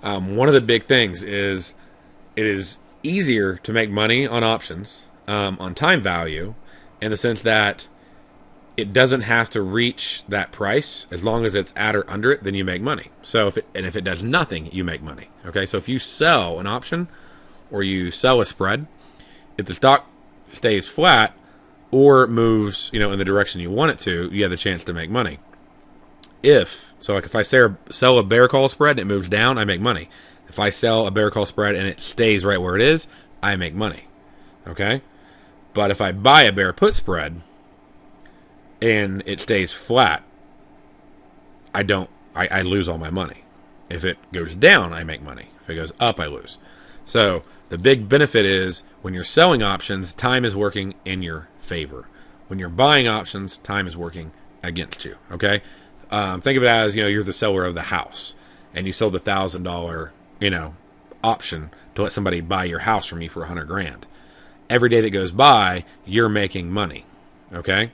One of the big things is it is easier to make money on options, on time value, in the sense that it doesn't have to reach that price. As long as it's at or under it, then you make money. So if it does nothing, you make money. Okay. So if you sell an option, or you sell a spread. If the stock stays flat or moves, in the direction you want it to, you have the chance to make money. If I sell a bear call spread and it moves down, I make money. If I sell a bear call spread and it stays right where it is, I make money. Okay? But if I buy a bear put spread and it stays flat, I lose all my money. If it goes down, I make money. If it goes up, I lose. So the big benefit is when you're selling options, time is working in your favor. When you're buying options, time is working against you. Okay? Think of it as, you're the seller of the house and you sold the $1,000, option to let somebody buy your house from you for $100,000. Every day that goes by, you're making money. Okay?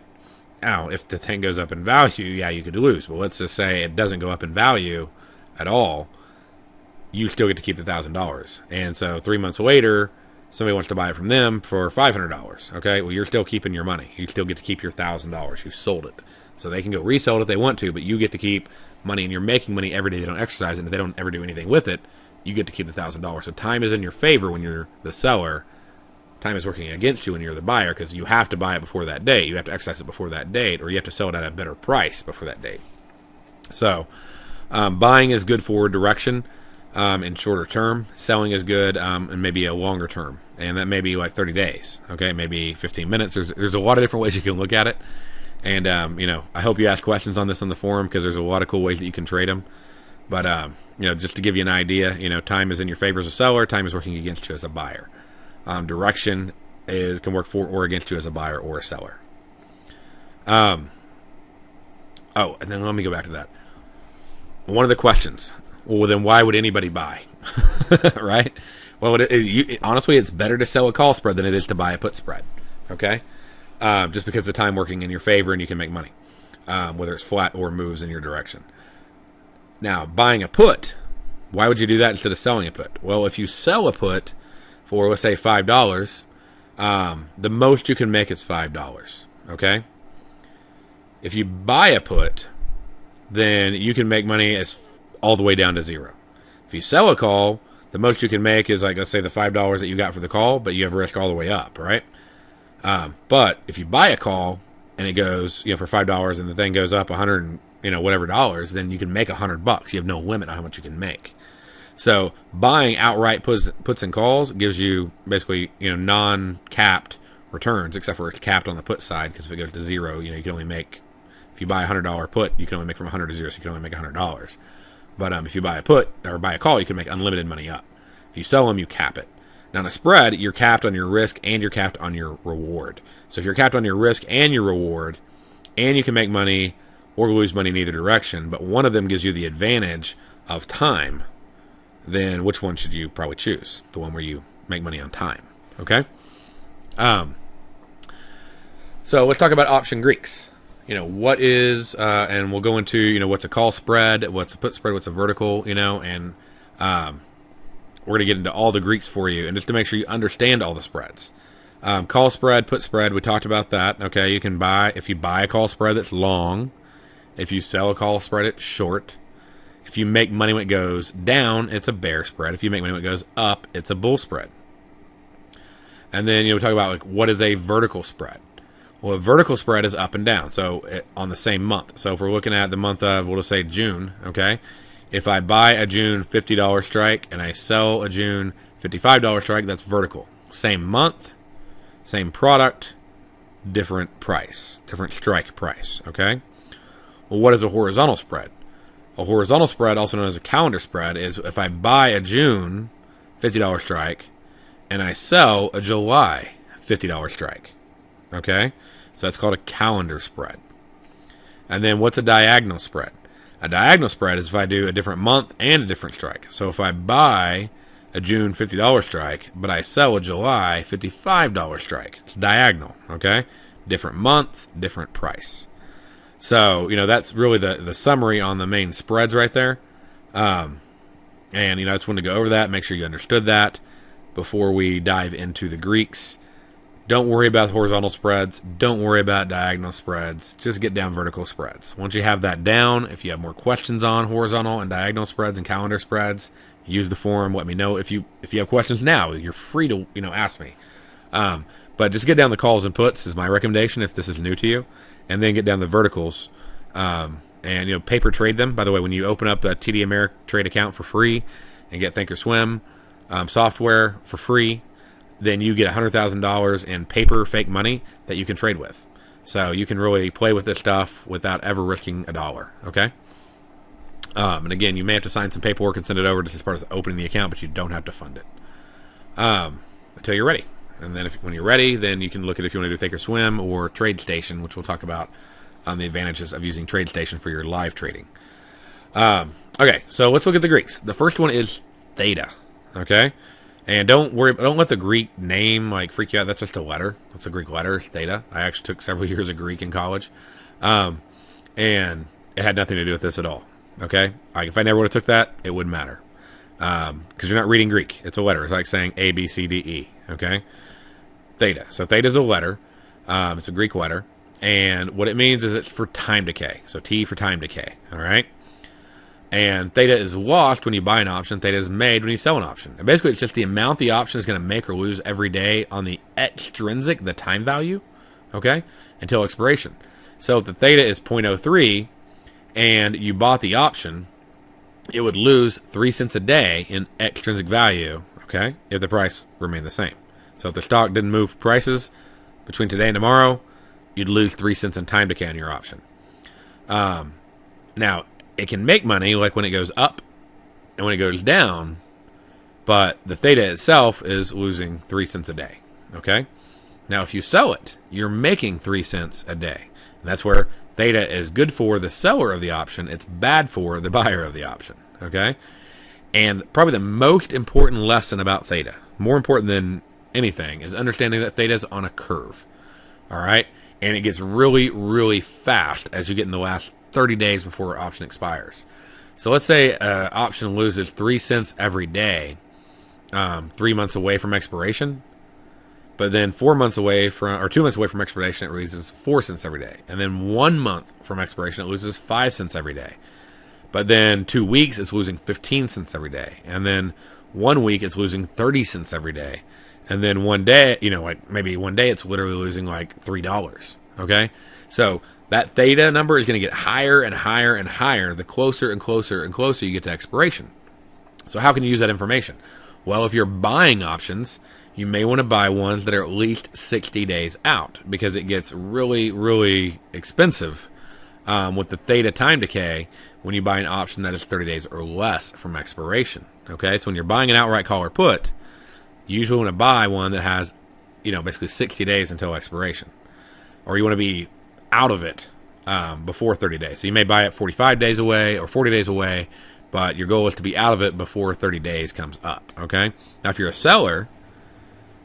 Now, if the thing goes up in value, yeah, you could lose. But let's just say it doesn't go up in value at all. You still get to keep the $1,000. And so 3 months later, somebody wants to buy it from them for $500. Okay? Well, you're still keeping your money. You still get to keep your $1,000. You've sold it. So they can go resell it if they want to, but you get to keep money, and you're making money every day they don't exercise it. And if they don't ever do anything with it, you get to keep the $1,000. So time is in your favor when you're the seller. Time is working against you when you're the buyer, because you have to buy it before that date. You have to exercise it before that date, or you have to sell it at a better price before that date. So buying is good for direction in shorter term. Selling is good in maybe a longer term, and that may be like 30 days. Okay, maybe 15 minutes. There's a lot of different ways you can look at it. And, I hope you ask questions on this on the forum, because there's a lot of cool ways that you can trade them. But, just to give you an idea, time is in your favor as a seller. Time is working against you as a buyer. Direction can work for or against you as a buyer or a seller. And then let me go back to that. One of the questions, well, then why would anybody buy? Right? Well, honestly, it's better to sell a call spread than it is to buy a put spread. Okay? Just because the time working in your favor and you can make money, whether it's flat or moves in your direction. Now, buying a put, why would you do that instead of selling a put? Well, if you sell a put for, let's say, $5, the most you can make is $5. Okay? If you buy a put, then you can make money all the way down to zero. If you sell a call, the most you can make is, like, let's say the $5 that you got for the call, but you have risk all the way up, right? But if you buy a call and it goes, for $5 and the thing goes up 100, whatever dollars, then you can make $100. You have no limit on how much you can make. So buying outright puts and calls gives you basically, non-capped returns, except for it's capped on the put side, because if it goes to zero, you can only make, if you buy a $100 put, you can only make from 100 to zero, so you can only make $100. But if you buy a put or buy a call, you can make unlimited money up. If you sell them, you cap it. Now, in a spread, you're capped on your risk and you're capped on your reward. So if you're capped on your risk and your reward, and you can make money or lose money in either direction, but one of them gives you the advantage of time, then which one should you probably choose? The one where you make money on time. Okay? So let's talk about option Greeks. What is, and we'll go into, what's a call spread, what's a put spread, what's a vertical, and we're going to get into all the Greeks for you, and just to make sure you understand all the spreads. Call spread, put spread, we talked about that. Okay, you can buy, if you buy a call spread, that's long. If you sell a call spread, it's short. If you make money when it goes down, it's a bear spread. If you make money when it goes up, it's a bull spread. And then, we talk about, what is a vertical spread? Well, a vertical spread is up and down, so on the same month. So if we're looking at the month of, we'll just say June, okay? If I buy a June $50 strike and I sell a June $55 strike, that's vertical. Same month, same product, different price, different strike price, okay? Well, what is a horizontal spread? A horizontal spread, also known as a calendar spread, is if I buy a June $50 strike and I sell a July $50 strike, okay? So that's called a calendar spread. And then what's a diagonal spread? A diagonal spread is if I do a different month and a different strike. So if I buy a June $50 strike, but I sell a July $55 strike, it's diagonal, okay? Different month, different price. So, that's really the summary on the main spreads right there. And, I just wanted to go over that, make sure you understood that before we dive into the Greeks. Don't worry about horizontal spreads. Don't worry about diagonal spreads. Just get down vertical spreads. Once you have that down, if you have more questions on horizontal and diagonal spreads and calendar spreads, use the forum. Let me know if you have questions now. You're free to ask me. But just get down the calls and puts is my recommendation if this is new to you, and then get down the verticals and paper trade them. By the way, when you open up a TD Ameritrade account for free and get Thinkorswim software for free, then you get $100,000 in paper fake money that you can trade with. So you can really play with this stuff without ever risking a dollar. Okay. And again, you may have to sign some paperwork and send it over as part of opening the account, but you don't have to fund it until you're ready. And then when you're ready, then you can look at if you want to do Thinkorswim or TradeStation, which we'll talk about the advantages of using TradeStation for your live trading. Okay, so let's look at the Greeks. The first one is Theta. Okay, and don't let the Greek name freak you out. That's just a letter. It's a Greek letter, Theta. I actually took several years of Greek in college, and it had nothing to do with this at all. Okay, if I never would have took that, it wouldn't matter, because you're not reading Greek. It's a letter. It's like saying A, B, C, D, E. Okay. Theta. So theta is a letter. It's a Greek letter. And what it means is it's for time decay. So T for time decay. All right. And theta is lost when you buy an option. Theta is made when you sell an option. And basically, it's just the amount the option is going to make or lose every day on the extrinsic, the time value, okay, until expiration. So if the theta is 0.03 and you bought the option, it would lose 3 cents a day in extrinsic value, okay, if the price remained the same. So if the stock didn't move prices between today and tomorrow, you'd lose 3 cents in time decay on your option. Now, it can make money like when it goes up and when it goes down, but the theta itself is losing 3 cents a day. Okay? Now, if you sell it, you're making 3 cents a day. And that's where theta is good for the seller of the option. It's bad for the buyer of the option. Okay? And probably the most important lesson about theta, more important than anything, is understanding that theta is on a curve. All right? And it gets really, really fast as you get in the last 30 days before option expires. So let's say an option loses 3 cents every day, 3 months away from expiration, but then 4 months away from, or 2 months away from expiration, it loses 4 cents every day. And then 1 month from expiration, it loses 5 cents every day. But then 2 weeks, it's losing 15 cents every day. And then 1 week, it's losing 30 cents every day. And then one day, maybe one day it's literally losing $3. Okay? So that theta number is going to get higher and higher and higher the closer and closer and closer you get to expiration. So how can you use that information? Well, if you're buying options, you may want to buy ones that are at least 60 days out, because it gets really, really expensive with the theta time decay when you buy an option that is 30 days or less from expiration. Okay? So when you're buying an outright call or put, you usually want to buy one that has, basically 60 days until expiration. Or you want to be out of it before 30 days. So you may buy it 45 days away or 40 days away, but your goal is to be out of it before 30 days comes up. Okay? Now, if you're a seller,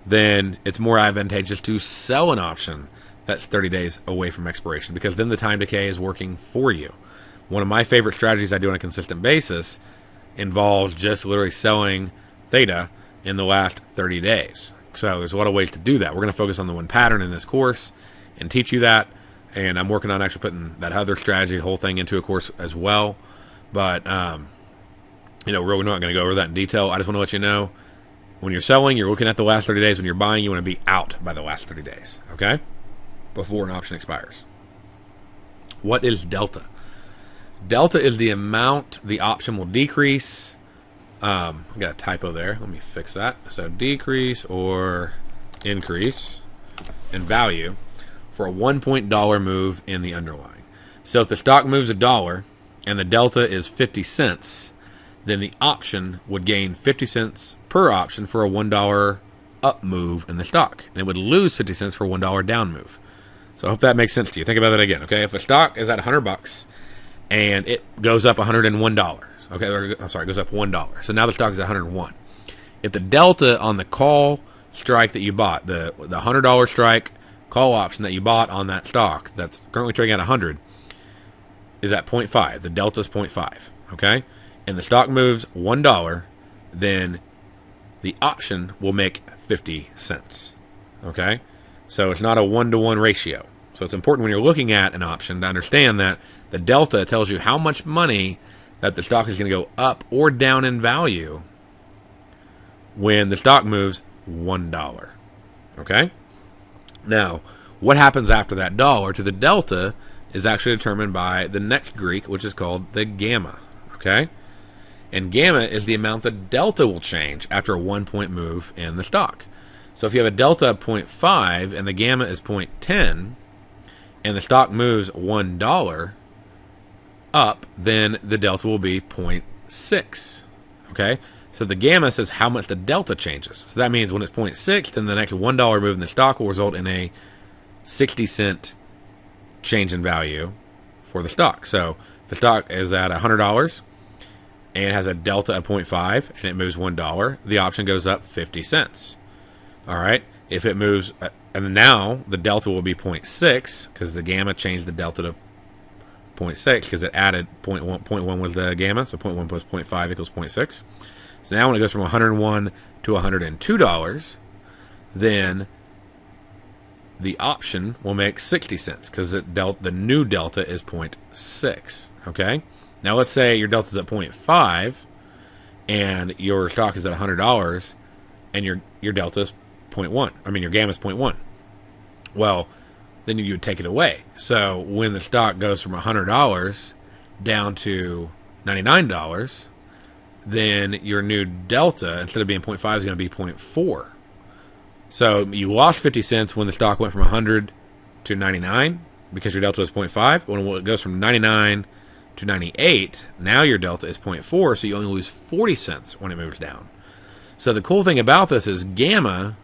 then it's more advantageous to sell an option that's 30 days away from expiration, because then the time decay is working for you. One of my favorite strategies I do on a consistent basis involves just literally selling theta in the last 30 days. So there's a lot of ways to do that. We're going to focus on the one pattern in this course and teach you that. And I'm working on actually putting that other strategy, whole thing, into a course as well. But, we're really not going to go over that in detail. I just want to let you know, when you're selling, you're looking at the last 30 days. When you're buying, you want to be out by the last 30 days, okay? Before an option expires. What is delta? Delta is the amount the option will decrease. I got a typo there. Let me fix that. So decrease or increase in value for a 1 point dollar move in the underlying. So if the stock moves $1 and the delta is 50 cents, then the option would gain 50 cents per option for a $1 up move in the stock. And it would lose 50 cents for a $1 down move. So I hope that makes sense to you. Think about that again, okay? If a stock is at $100 and it goes up $101, okay, I'm sorry, it goes up $1. So now the stock is at 101. If the delta on the call strike that you bought, the $100 strike call option that you bought on that stock that's currently trading at 100 is at 0.5, the delta is 0.5, okay? And the stock moves $1, then the option will make 50 cents, okay? So it's not a 1-to-1 ratio. So it's important when you're looking at an option to understand that the delta tells you how much money that the stock is going to go up or down in value when the stock moves $1. Okay? Now, what happens after that dollar to the delta is actually determined by the next Greek, which is called the gamma. Okay? And gamma is the amount the delta will change after a 1 point move in the stock. So if you have a delta of 0.5 and the gamma is 0.10 and the stock moves $1 up, then the delta will be 0.6. Okay? So the gamma says how much the delta changes. So that means when it's 0.6, then the next $1 move in the stock will result in a 60-cent change in value for the stock. So if the stock is at $100 and it has a delta of 0.5 and it moves $1, the option goes up 50 cents. All right? If it moves, and now the delta will be 0.6 because the gamma changed the delta to 0.6 because it added 0.1 was the gamma, so 0.1 plus 0.5 equals 0.6. So now when it goes from $101 to $102, then the option will make 60 cents because the new delta is 0.6. Okay? Now let's say your delta is at 0.5 and your stock is at $100 and your delta is 0.1. I mean, your gamma is 0.1. Well, then you would take it away. So when the stock goes from $100 down to $99, then your new delta, instead of being 0.5, is going to be 0.4. So you lost 50 cents when the stock went from 100 to 99 because your delta was 0.5. When it goes from 99 to 98, now your delta is 0.4, so you only lose 40 cents when it moves down. So the cool thing about this is gamma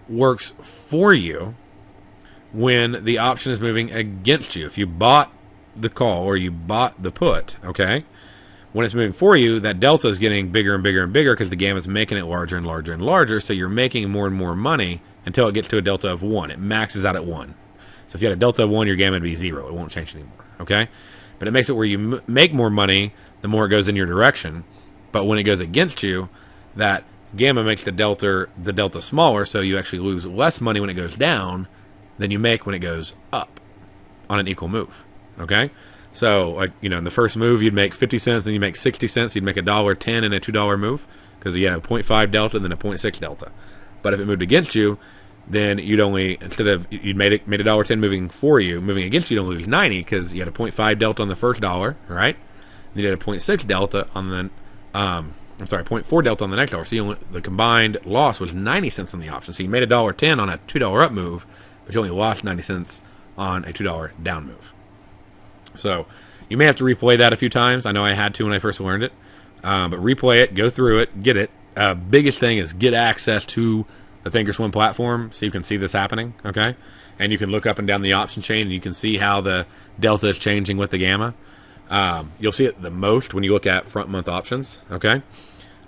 works for you when the option is moving against you. If you bought the call or you bought the put, okay, when it's moving for you, that delta is getting bigger and bigger and bigger because the gamma is making it larger and larger and larger, so you're making more and more money until it gets to a delta of 1. It maxes out at 1. So if you had a delta of 1, your gamma would be 0. It won't change anymore, okay? But it makes it where you make more money the more it goes in your direction. But when it goes against you, that gamma makes the delta smaller, so you actually lose less money when it goes down than you make when it goes up on an equal move, okay? So, like, you know, in the first move, you'd make 50 cents, then you make 60 cents. You'd make $1.10 in a $2 move because you had a 0.5 delta and then a 0.6 delta. But if it moved against you, then you'd only, instead of, you'd made $1.10 moving for you, moving against you, you'd only lose 90 because you had a 0.5 delta on the first dollar, right? Then you had a 0.6 delta on the, 0.4 delta on the next dollar. So the combined loss was 90 cents on the option. So you made $1.10 on a $2 up move, but you only lost 90 cents on a $2 down move. So you may have to replay that a few times. I know I had to when I first learned it. But replay it, go through it, get it. Biggest thing is get access to the Thinkorswim platform so you can see this happening, okay? And you can look up and down the option chain and you can see how the delta is changing with the gamma. You'll see it the most when you look at front month options, okay?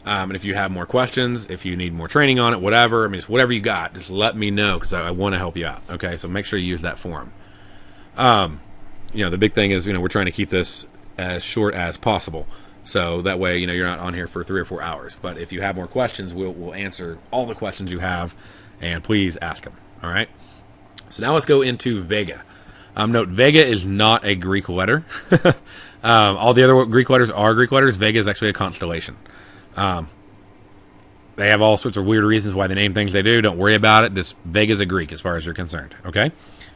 And if you have more questions, if you need more training on it, whatever, I mean, it's whatever you got, just let me know because I want to help you out, okay? So make sure you use that forum. You know, the big thing is, you know, we're trying to keep this as short as possible. So that way, you know, you're not on here for 3 or 4 hours. But if you have more questions, we'll answer all the questions you have, and please ask them, all right? So now let's go into Vega. Note, Vega is not a Greek letter. All the other Greek letters are Greek letters. Vega is actually a constellation. They have all sorts of weird reasons why they name things they do. Don't worry about it. Just Vega's a Greek as far as you're concerned, okay?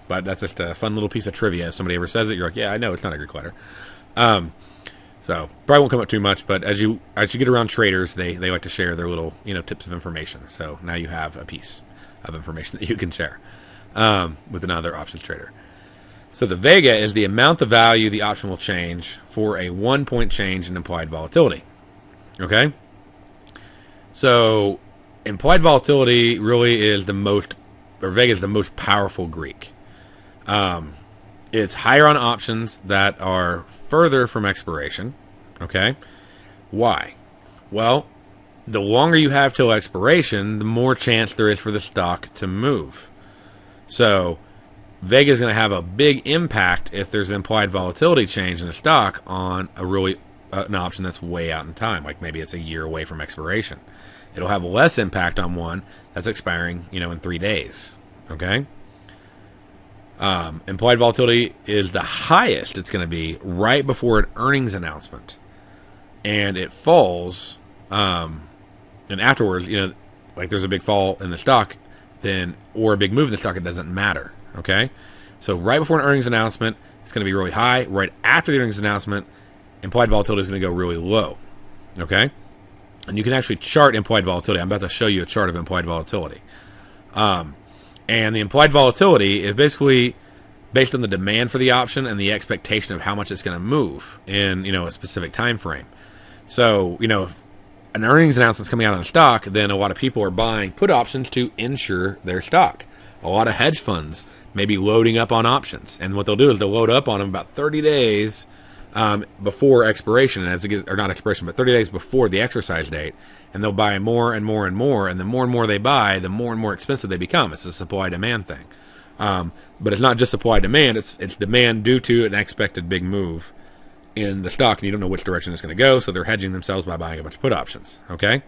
But that's just a fun little piece of trivia. If somebody ever says it, you're like, yeah, I know it's not a Greek letter. So probably won't come up too much, but as you get around traders, they like to share their little, you know, tips of information. So now you have a piece of information that you can share with another options trader. So the Vega is the amount of value the option will change for a 1 point change in implied volatility. Okay? So implied volatility really is Vega is the most powerful Greek. It's higher on options that are further from expiration. Okay? Why? Well, the longer you have till expiration, the more chance there is for the stock to move. So Vega is going to have a big impact if there's an implied volatility change in the stock on an option that's way out in time, like maybe it's a year away from expiration. It'll have less impact on one that's expiring, you know, in 3 days. Okay? Implied volatility is the highest it's going to be right before an earnings announcement, and it falls, and afterwards, you know, like there's a big fall in the stock, then or a big move in the stock, it doesn't matter. Okay, so right before an earnings announcement, it's going to be really high. Right after the earnings announcement, implied volatility is going to go really low. Okay, and you can actually chart implied volatility. I'm about to show you a chart of implied volatility. And the implied volatility is basically based on the demand for the option and the expectation of how much it's going to move in, a specific time frame. So, if an earnings announcement is coming out on a stock, then a lot of people are buying put options to insure their stock. A lot of hedge funds may be loading up on options, and what they'll do is they'll load up on them about 30 days before expiration, or not expiration, but 30 days before the exercise date, and they'll buy more and more and more, and the more and more they buy, the more and more expensive they become. It's a supply-demand thing. But it's not just supply-demand, it's demand due to an expected big move in the stock, and you don't know which direction it's going to go, so they're hedging themselves by buying a bunch of put options, okay?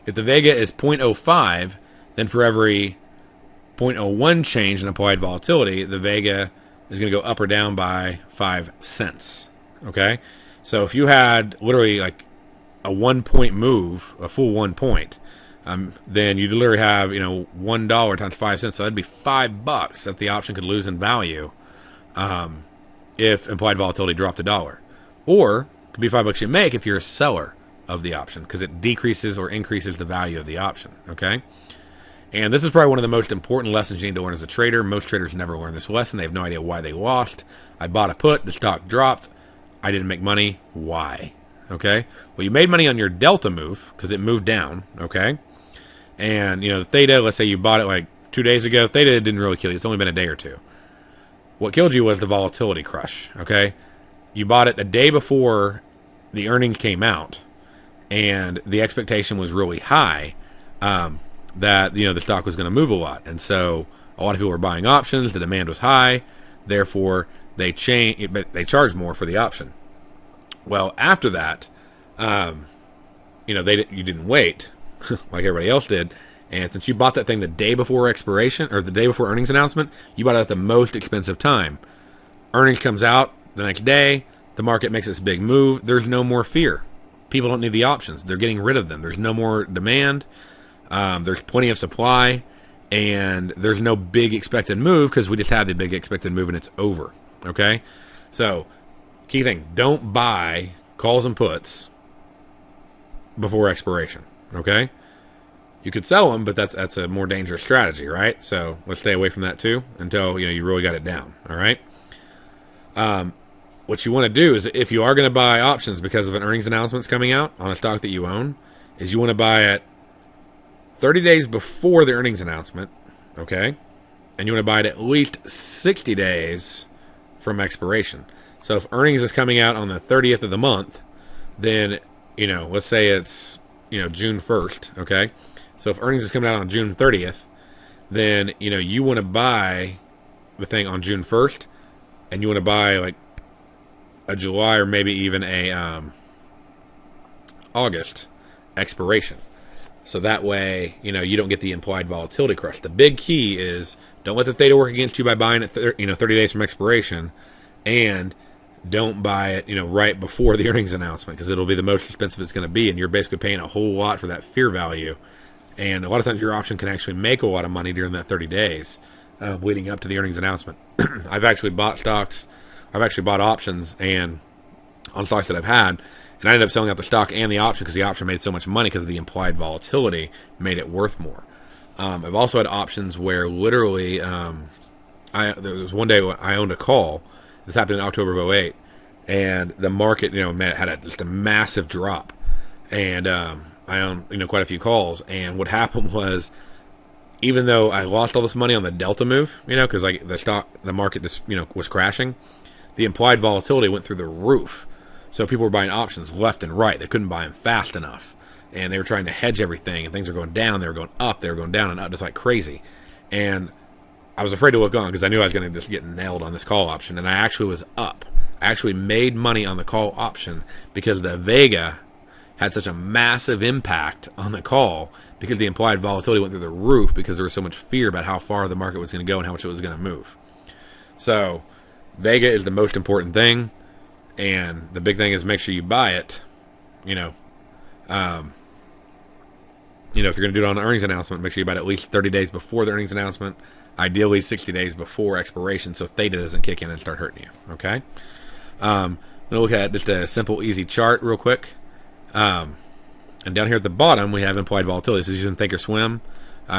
If the Vega is 0.05, then for every 0.01 change in applied volatility, the Vega is going to go up or down by 5 cents, okay? So if you had literally like a 1 point move, a full 1 point, then you'd literally have, $1 times 5 cents, so that'd be $5 that the option could lose in value if implied volatility dropped $1. Or it could be $5 you make if you're a seller of the option, because it decreases or increases the value of the option, okay? And this is probably one of the most important lessons you need to learn as a trader. Most traders never learn this lesson. They have no idea why they lost. I bought a put, the stock dropped, I didn't make money. Why? Okay? Well, you made money on your delta move because it moved down, okay? And, the Theta, let's say you bought it like 2 days ago. Theta didn't really kill you. It's only been a day or two. What killed you was the volatility crush, okay? You bought it a day before the earnings came out, and the expectation was really high that, the stock was going to move a lot. And so a lot of people were buying options. The demand was high. Therefore, they charged more for the option. Well, after that, you didn't wait like everybody else did. And since you bought that thing the day before expiration, or the day before earnings announcement, you bought it at the most expensive time. Earnings comes out the next day. The market makes this big move. There's no more fear. People don't need the options. They're getting rid of them. There's no more demand. There's plenty of supply. And there's no big expected move because we just had the big expected move and it's over. Okay? So, key thing, don't buy calls and puts before expiration. Okay? You could sell them, but that's a more dangerous strategy, right? So let's stay away from that too until you really got it down. All right. What you want to do is, if you are going to buy options because of an earnings announcement coming out on a stock that you own, is you want to buy it 30 days before the earnings announcement, okay? And you want to buy it at least 60 days from expiration. So if earnings is coming out on the 30th of the month, then let's say it's June 1st, okay? So if earnings is coming out on June 30th, then, you want to buy the thing on June 1st, and you want to buy like a July or maybe even a August expiration. So that way, you don't get the implied volatility crush. The big key is don't let the Theta work against you by buying it 30 days from expiration, and don't buy it, right before the earnings announcement, because it'll be the most expensive it's going to be, and you're basically paying a whole lot for that fear value. And a lot of times your option can actually make a lot of money during that 30 days leading up to the earnings announcement. I've actually bought options and on stocks that I've had, and I ended up selling out the stock and the option because the option made so much money because the implied volatility made it worth more. I've also had options where literally there was one day when I owned a call. This happened in October of 2008, and the market had just a massive drop, and I owned quite a few calls, and what happened was, even though I lost all this money on the delta move, because the market just was crashing, the implied volatility went through the roof. So people were buying options left and right. They couldn't buy them fast enough, and they were trying to hedge everything, and things were going down, they were going up, they were going down and up, just like crazy. And I was afraid to look on because I knew I was going to just get nailed on this call option, and I actually was up. I actually made money on the call option because the Vega had such a massive impact on the call because the implied volatility went through the roof because there was so much fear about how far the market was going to go and how much it was going to move. So Vega is the most important thing, and the big thing is make sure you buy it, if you're going to do it on an earnings announcement, make sure you buy it at least 30 days before the earnings announcement, ideally 60 days before expiration, so Theta doesn't kick in and start hurting you. Okay. We'll look at just a simple, easy chart real quick. And down here at the bottom, we have implied volatility. So using Thinkorswim,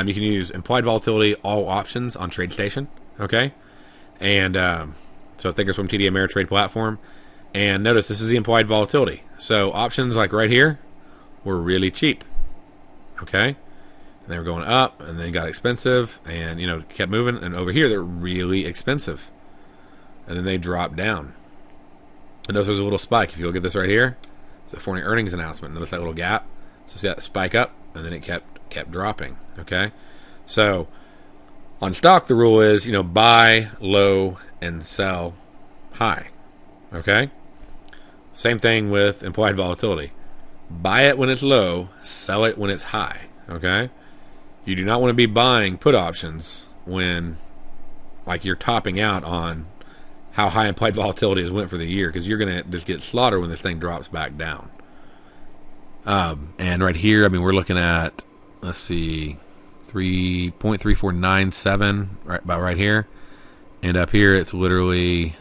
you can use implied volatility, all options on TradeStation. Okay. And so Thinkorswim TD Ameritrade platform. And notice this is the implied volatility. So options like right here were really cheap. Okay. And they were going up, and then got expensive, and kept moving. And over here they're really expensive, and then they dropped down. And notice there's a little spike. If you look at this right here, it's a foreign earnings announcement. Notice that little gap. So see that spike up, and then it kept dropping. Okay. So on stock, the rule is buy low and sell high. Okay. Same thing with implied volatility. Buy it when it's low, sell it when it's high. Okay. You do not want to be buying put options when you're topping out on how high implied volatility has went for the year, because you're going to just get slaughtered when this thing drops back down. And right here, we're looking at, let's see, 3.3497 about right here. And up here, it's literally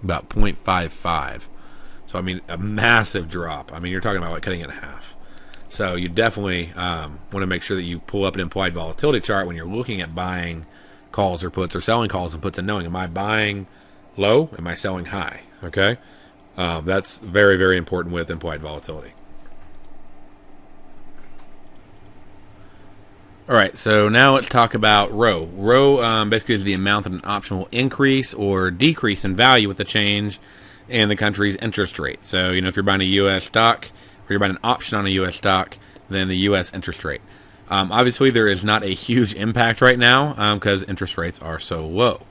about 0.55. So, a massive drop. You're talking about cutting it in half. So you definitely want to make sure that you pull up an implied volatility chart when you're looking at buying calls or puts, or selling calls and puts, and knowing, am I buying low? Am I selling high? Okay. That's very, very important with implied volatility. All right, so now let's talk about rho. Rho basically is the amount that an option will increase or decrease in value with the change in the country's interest rate. So, if you're buying a U.S. stock, or you're buying an option on a U.S. stock, then the U.S. interest rate. Obviously, there is not a huge impact right now because interest rates are so low.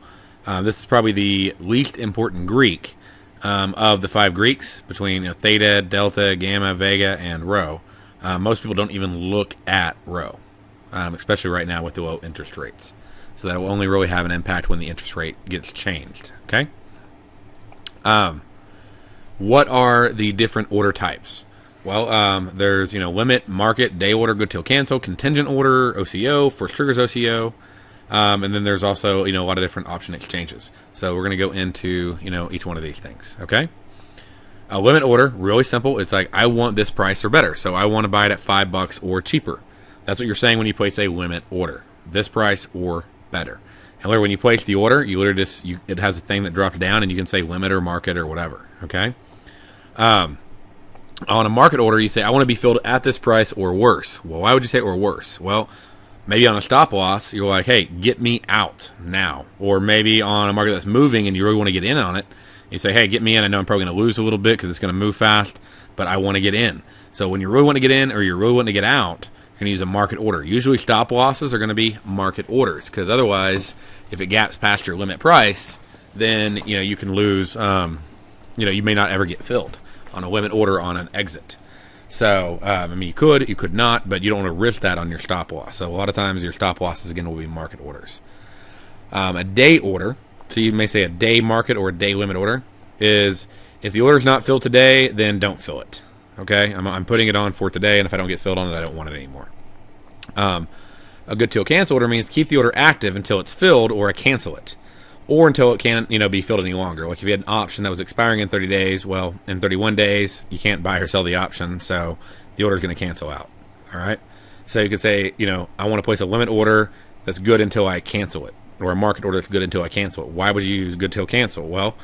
This is probably the least important Greek of the 5 Greeks between Theta, Delta, Gamma, Vega, and Rho. Most people don't even look at Rho, especially right now with the low interest rates. So that will only really have an impact when the interest rate gets changed. Okay. What are the different order types? Well, there's limit, market, day order, good till cancel, contingent order, OCO, first triggers OCO, and then there's also a lot of different option exchanges. So we're going to go into each one of these things. Okay. A limit order, really simple. It's like, I want this price or better, so I want to buy it at $5 or cheaper. That's what you're saying when you place a limit order. This price or better. However, when you place the order, you literally it has a thing that drops down, and you can say limit or market or whatever. Okay. On a market order, you say, I want to be filled at this price or worse. Well, why would you say or worse? Well, maybe on a stop loss, you're like, hey, get me out now. Or maybe on a market that's moving and you really want to get in on it, you say, hey, get me in. I know I'm probably going to lose a little bit because it's going to move fast, but I want to get in. So when you really want to get in or you really want to get out, you're going to use a market order. Usually stop losses are going to be market orders, because otherwise, if it gaps past your limit price, then you can lose. You may not ever get filled on a limit order on an exit. So, you could not, but you don't want to risk that on your stop loss. So a lot of times your stop losses, again, will be market orders. A day order, so you may say a day market or a day limit order, is if the order is not filled today, then don't fill it. Okay? I'm putting it on for today, and if I don't get filled on it, I don't want it anymore. A good till cancel order means keep the order active until it's filled, or I cancel it. Or until it can't, be filled any longer. Like if you had an option that was expiring in 30 days, well, in 31 days, you can't buy or sell the option, so the order is going to cancel out. All right? So you could say, I want to place a limit order that's good until I cancel it, or a market order that's good until I cancel it. Why would you use good till cancel? Well,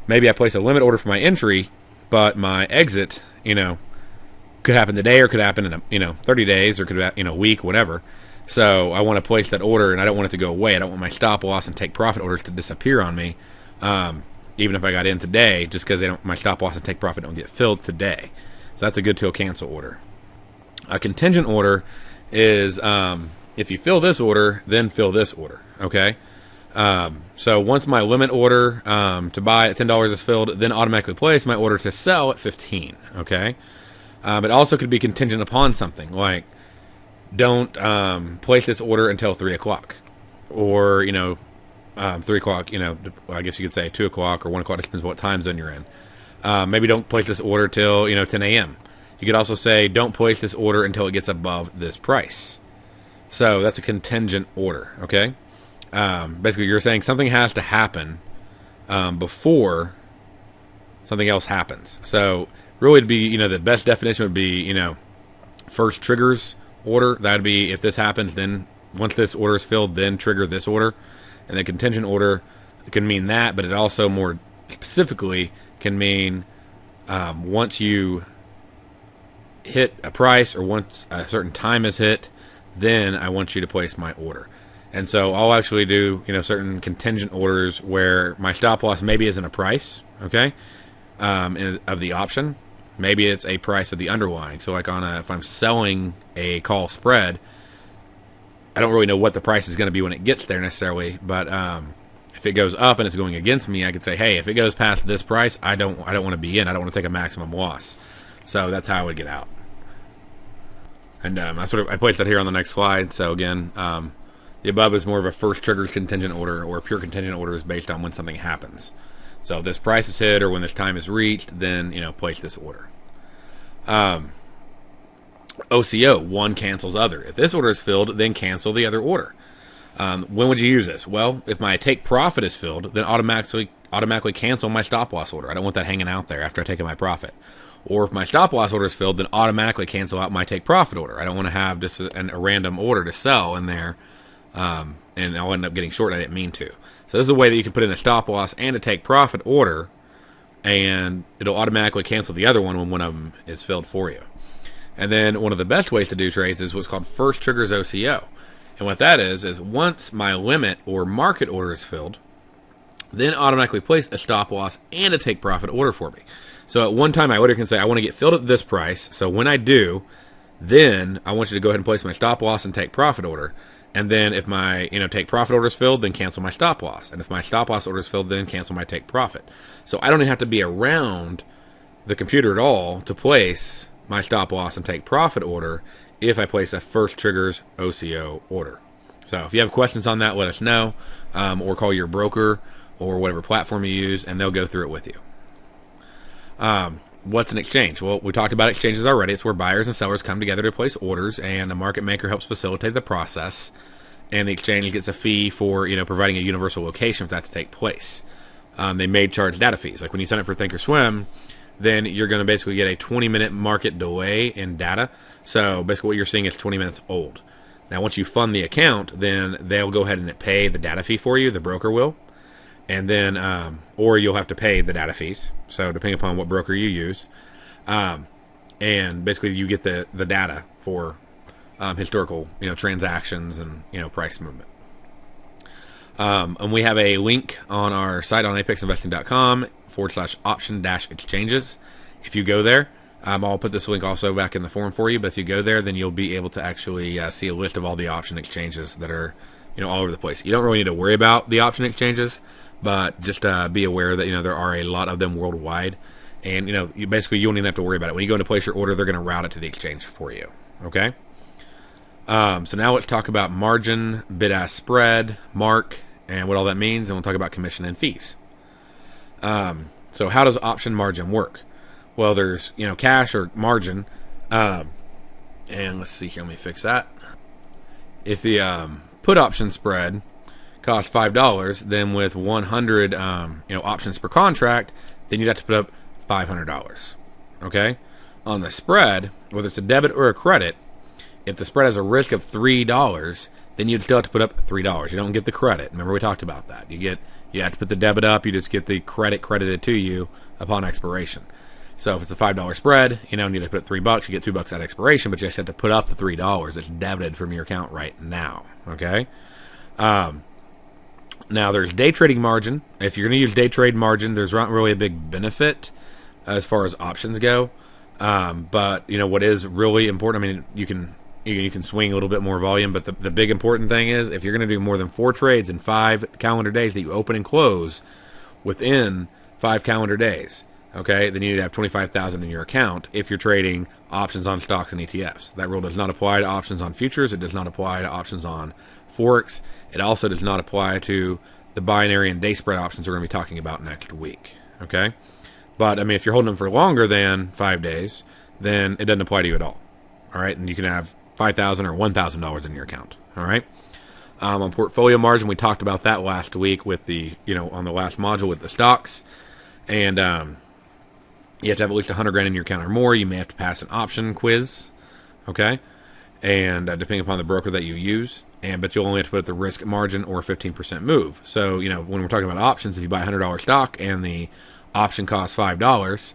maybe I place a limit order for my entry, but my exit, could happen today or could happen in, 30 days or could happen, a week, whatever. So I want to place that order, and I don't want it to go away. I don't want my stop loss and take profit orders to disappear on me, even if I got in today, just because my stop loss and take profit don't get filled today. So that's a good till cancel order. A contingent order is if you fill this order, then fill this order. Okay. So once my limit order to buy at $10 is filled, then automatically place my order to sell at $15. Okay. It also could be contingent upon something like, don't place this order until 3 o'clock, or 3 o'clock. I guess you could say 2 o'clock or 1 o'clock. It depends what time zone you're in. Maybe don't place this order till 10 a.m. You could also say, don't place this order until it gets above this price. So that's a contingent order, okay? Basically, you're saying something has to happen before something else happens. So really, it'd be, the best definition would be, first triggers order. That would be if this happens, then once this order is filled, then trigger this order. And the contingent order can mean that, but it also more specifically can mean once you hit a price or once a certain time is hit, then I want you to place my order. And so I'll actually do, certain contingent orders where my stop loss maybe isn't a price, okay, of the option. Maybe it's a price of the underlying. So like if I'm selling a call spread, I don't really know what the price is going to be when it gets there necessarily, but if it goes up and it's going against me, I could say, hey, if it goes past this price, I don't want to be in. I don't want to take a maximum loss. So that's how I would get out. And I placed that here on the next slide. So again, the above is more of a first triggers contingent order, or a pure contingent order is based on when something happens. So if this price is hit or when this time is reached, then place this order. OCO, one cancels other. If this order is filled, then cancel the other order. When would you use this? Well, if my take profit is filled, then automatically cancel my stop loss order. I don't want that hanging out there after I take my profit. Or if my stop loss order is filled, then automatically cancel out my take profit order. I don't want to have just a random order to sell in there, and I'll end up getting short. I didn't mean to. So this is a way that you can put in a stop loss and a take profit order, and it'll automatically cancel the other one when one of them is filled for you. And then one of the best ways to do trades is what's called first triggers OCO. And what that is once my limit or market order is filled, then automatically place a stop loss and a take profit order for me. So at one time, my order can say, I want to get filled at this price. So when I do, then I want you to go ahead and place my stop loss and take profit order. And then if my take profit order is filled, then cancel my stop loss. And if my stop loss order is filled, then cancel my take profit. So I don't even have to be around the computer at all to place my stop loss and take profit order if I place a first triggers OCO order. So if you have questions on that, let us know, or call your broker or whatever platform you use, and they'll go through it with you. What's an exchange? Well, we talked about exchanges already. It's where buyers and sellers come together to place orders, and a market maker helps facilitate the process, and the exchange gets a fee for providing a universal location for that to take place. They may charge data fees. Like when you sign up for Thinkorswim, then you're going to basically get a 20-minute market delay in data. So basically what you're seeing is 20 minutes old. Now once you fund the account, then they'll go ahead and pay the data fee for you, the broker will. And then, or you'll have to pay the data fees. So depending upon what broker you use, and basically you get the data for historical, transactions and price movement. And we have a link on our site on apexinvesting.com/option-exchanges. If you go there, I'll put this link also back in the forum for you. But if you go there, then you'll be able to actually see a list of all the option exchanges that are all over the place. You don't really need to worry about the option exchanges. But just be aware that there are a lot of them worldwide, and you don't even have to worry about it. When you go in to place your order, they're going to route it to the exchange for you. Okay. So now let's talk about margin, bid-ask spread, mark, and what all that means, and we'll talk about commission and fees. So how does option margin work? Well, there's cash or margin, and let's see here. Let me fix that. If the put option spread cost $5, then with 100 options per contract, then you'd have to put up $500. Okay, on the spread, whether it's a debit or a credit, if the spread has a risk of $3, then you'd still have to put up $3. You don't get the credit. Remember we talked about that. You have to put the debit up. You just get the credit credited to you upon expiration. So if it's a $5 spread, you need to put $3. You get $2 at expiration, but you just have to put up the $3. It's debited from your account right now. Okay. Now, there's day trading margin. If you're going to use day trade margin, there's not really a big benefit as far as options go. But what is really important, I mean, you can swing a little bit more volume, but the big important thing is if you're going to do more than 4 trades in 5 calendar days that you open and close within 5 calendar days, okay, then you need to have 25,000 in your account if you're trading options on stocks and ETFs. That rule does not apply to options on futures. It does not apply to options on Forex. It also does not apply to the binary and day spread options we're going to be talking about next week. Okay, but I mean, if you're holding them for longer than 5 days, then it doesn't apply to you at all. All right, and you can have $5,000 or $1,000 in your account. All right. On portfolio margin, we talked about that last week with the, on the last module with the stocks, and you have to have at least 100 grand in your account or more. You may have to pass an option quiz, okay, and depending upon the broker that you use, but you'll only have to put at the risk margin or 15% move. So when we're talking about options, if you buy a $100 stock and the option costs $5,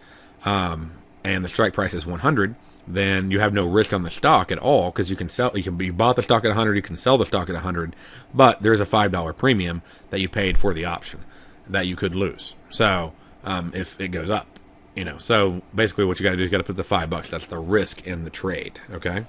and the strike price is 100, then you have no risk on the stock at all, because you can sell. You bought the stock at 100, you can sell the stock at 100, but there's a $5 premium that you paid for the option that you could lose. So if it goes up, so basically what you got to do is you got to put the $5. That's the risk in the trade. Okay.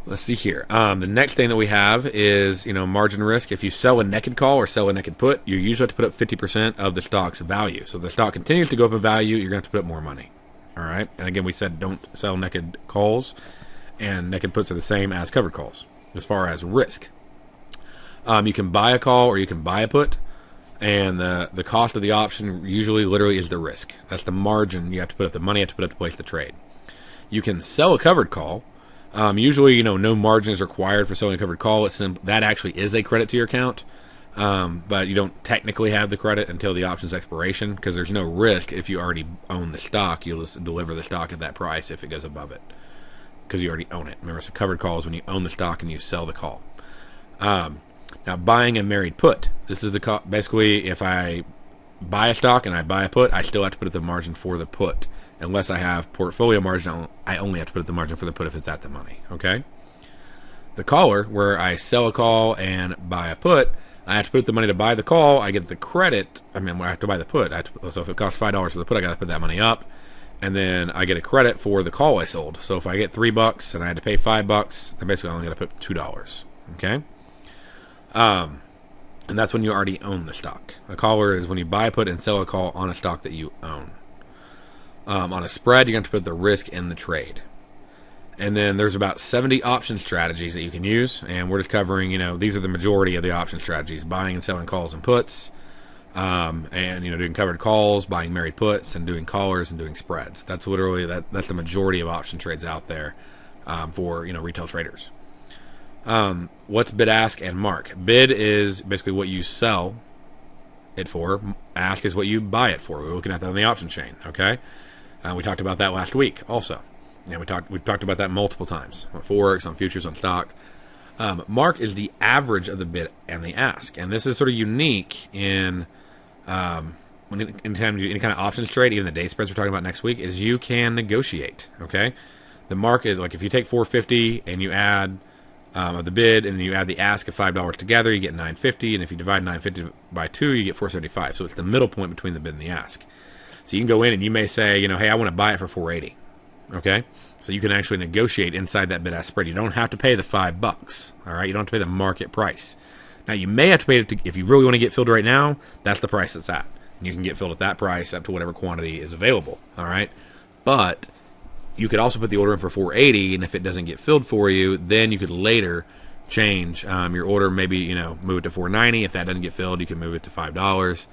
Let's see here. The next thing that we have is margin risk. If you sell a naked call or sell a naked put, you usually have to put up 50% of the stock's value. So if the stock continues to go up in value, you're going to have to put up more money. All right. And again, we said don't sell naked calls, and naked puts are the same as covered calls as far as risk. You can buy a call or you can buy a put, and the cost of the option usually literally is the risk. That's the margin you have to put up, the money you have to put up to place the trade. You can sell a covered call. Usually, no margin is required for selling a covered call. That actually is a credit to your account. But you don't technically have the credit until the option's expiration, because there's no risk. If you already own the stock, you'll just deliver the stock at that price if it goes above it, because you already own it. Remember, so covered call is when you own the stock and you sell the call. Now, buying a married put. This is basically, if I buy a stock and I buy a put, I still have to put up the margin for the put. Unless I have portfolio margin, I only have to put up the margin for the put if it's at the money. Okay. The caller, where I sell a call and buy a put, I have to put up the money to buy the call. I get the credit. I have to buy the put. So if it costs $5 for the put, I got to put that money up, and then I get a credit for the call I sold. So if I get $3 and I had to pay $5, then basically I only got to put $2. Okay. And that's when you already own the stock. A caller is when you buy a put and sell a call on a stock that you own. On a spread, you're going to put the risk in the trade. And then there's about 70 option strategies that you can use, and we're just covering, these are the majority of the option strategies: buying and selling calls and puts, and doing covered calls, buying married puts, and doing callers and doing spreads. That's literally that's the majority of option trades out there for retail traders. What's bid, ask, and mark? Bid is basically what you sell it for. Ask is what you buy it for. We're looking at that on the option chain. Okay, we talked about that last week also. And we've talked about that multiple times on Forex, on futures, on stock. Mark is the average of the bid and the ask, and this is sort of unique in anytime you do any kind of options trade. Even the day spreads we're talking about next week is you can negotiate. Okay, the mark is like if you take 450 and you add the bid and you add the ask of $5 together, you get 950, and if you divide 950 by 2, you get 475. So it's the middle point between the bid and the ask. So you can go in and you may say, hey, I want to buy it for 480. Okay, so you can actually negotiate inside that bid-ask spread. You don't have to pay the $5. All right, you don't have to pay the market price. Now you may have to pay it if you really want to get filled right now. That's the price it's at. You can get filled at that price up to whatever quantity is available. All right, but you could also put the order in for 480, and if it doesn't get filled for you, then you could later change your order. Maybe move it to 490. If that doesn't get filled, you can move it to $5.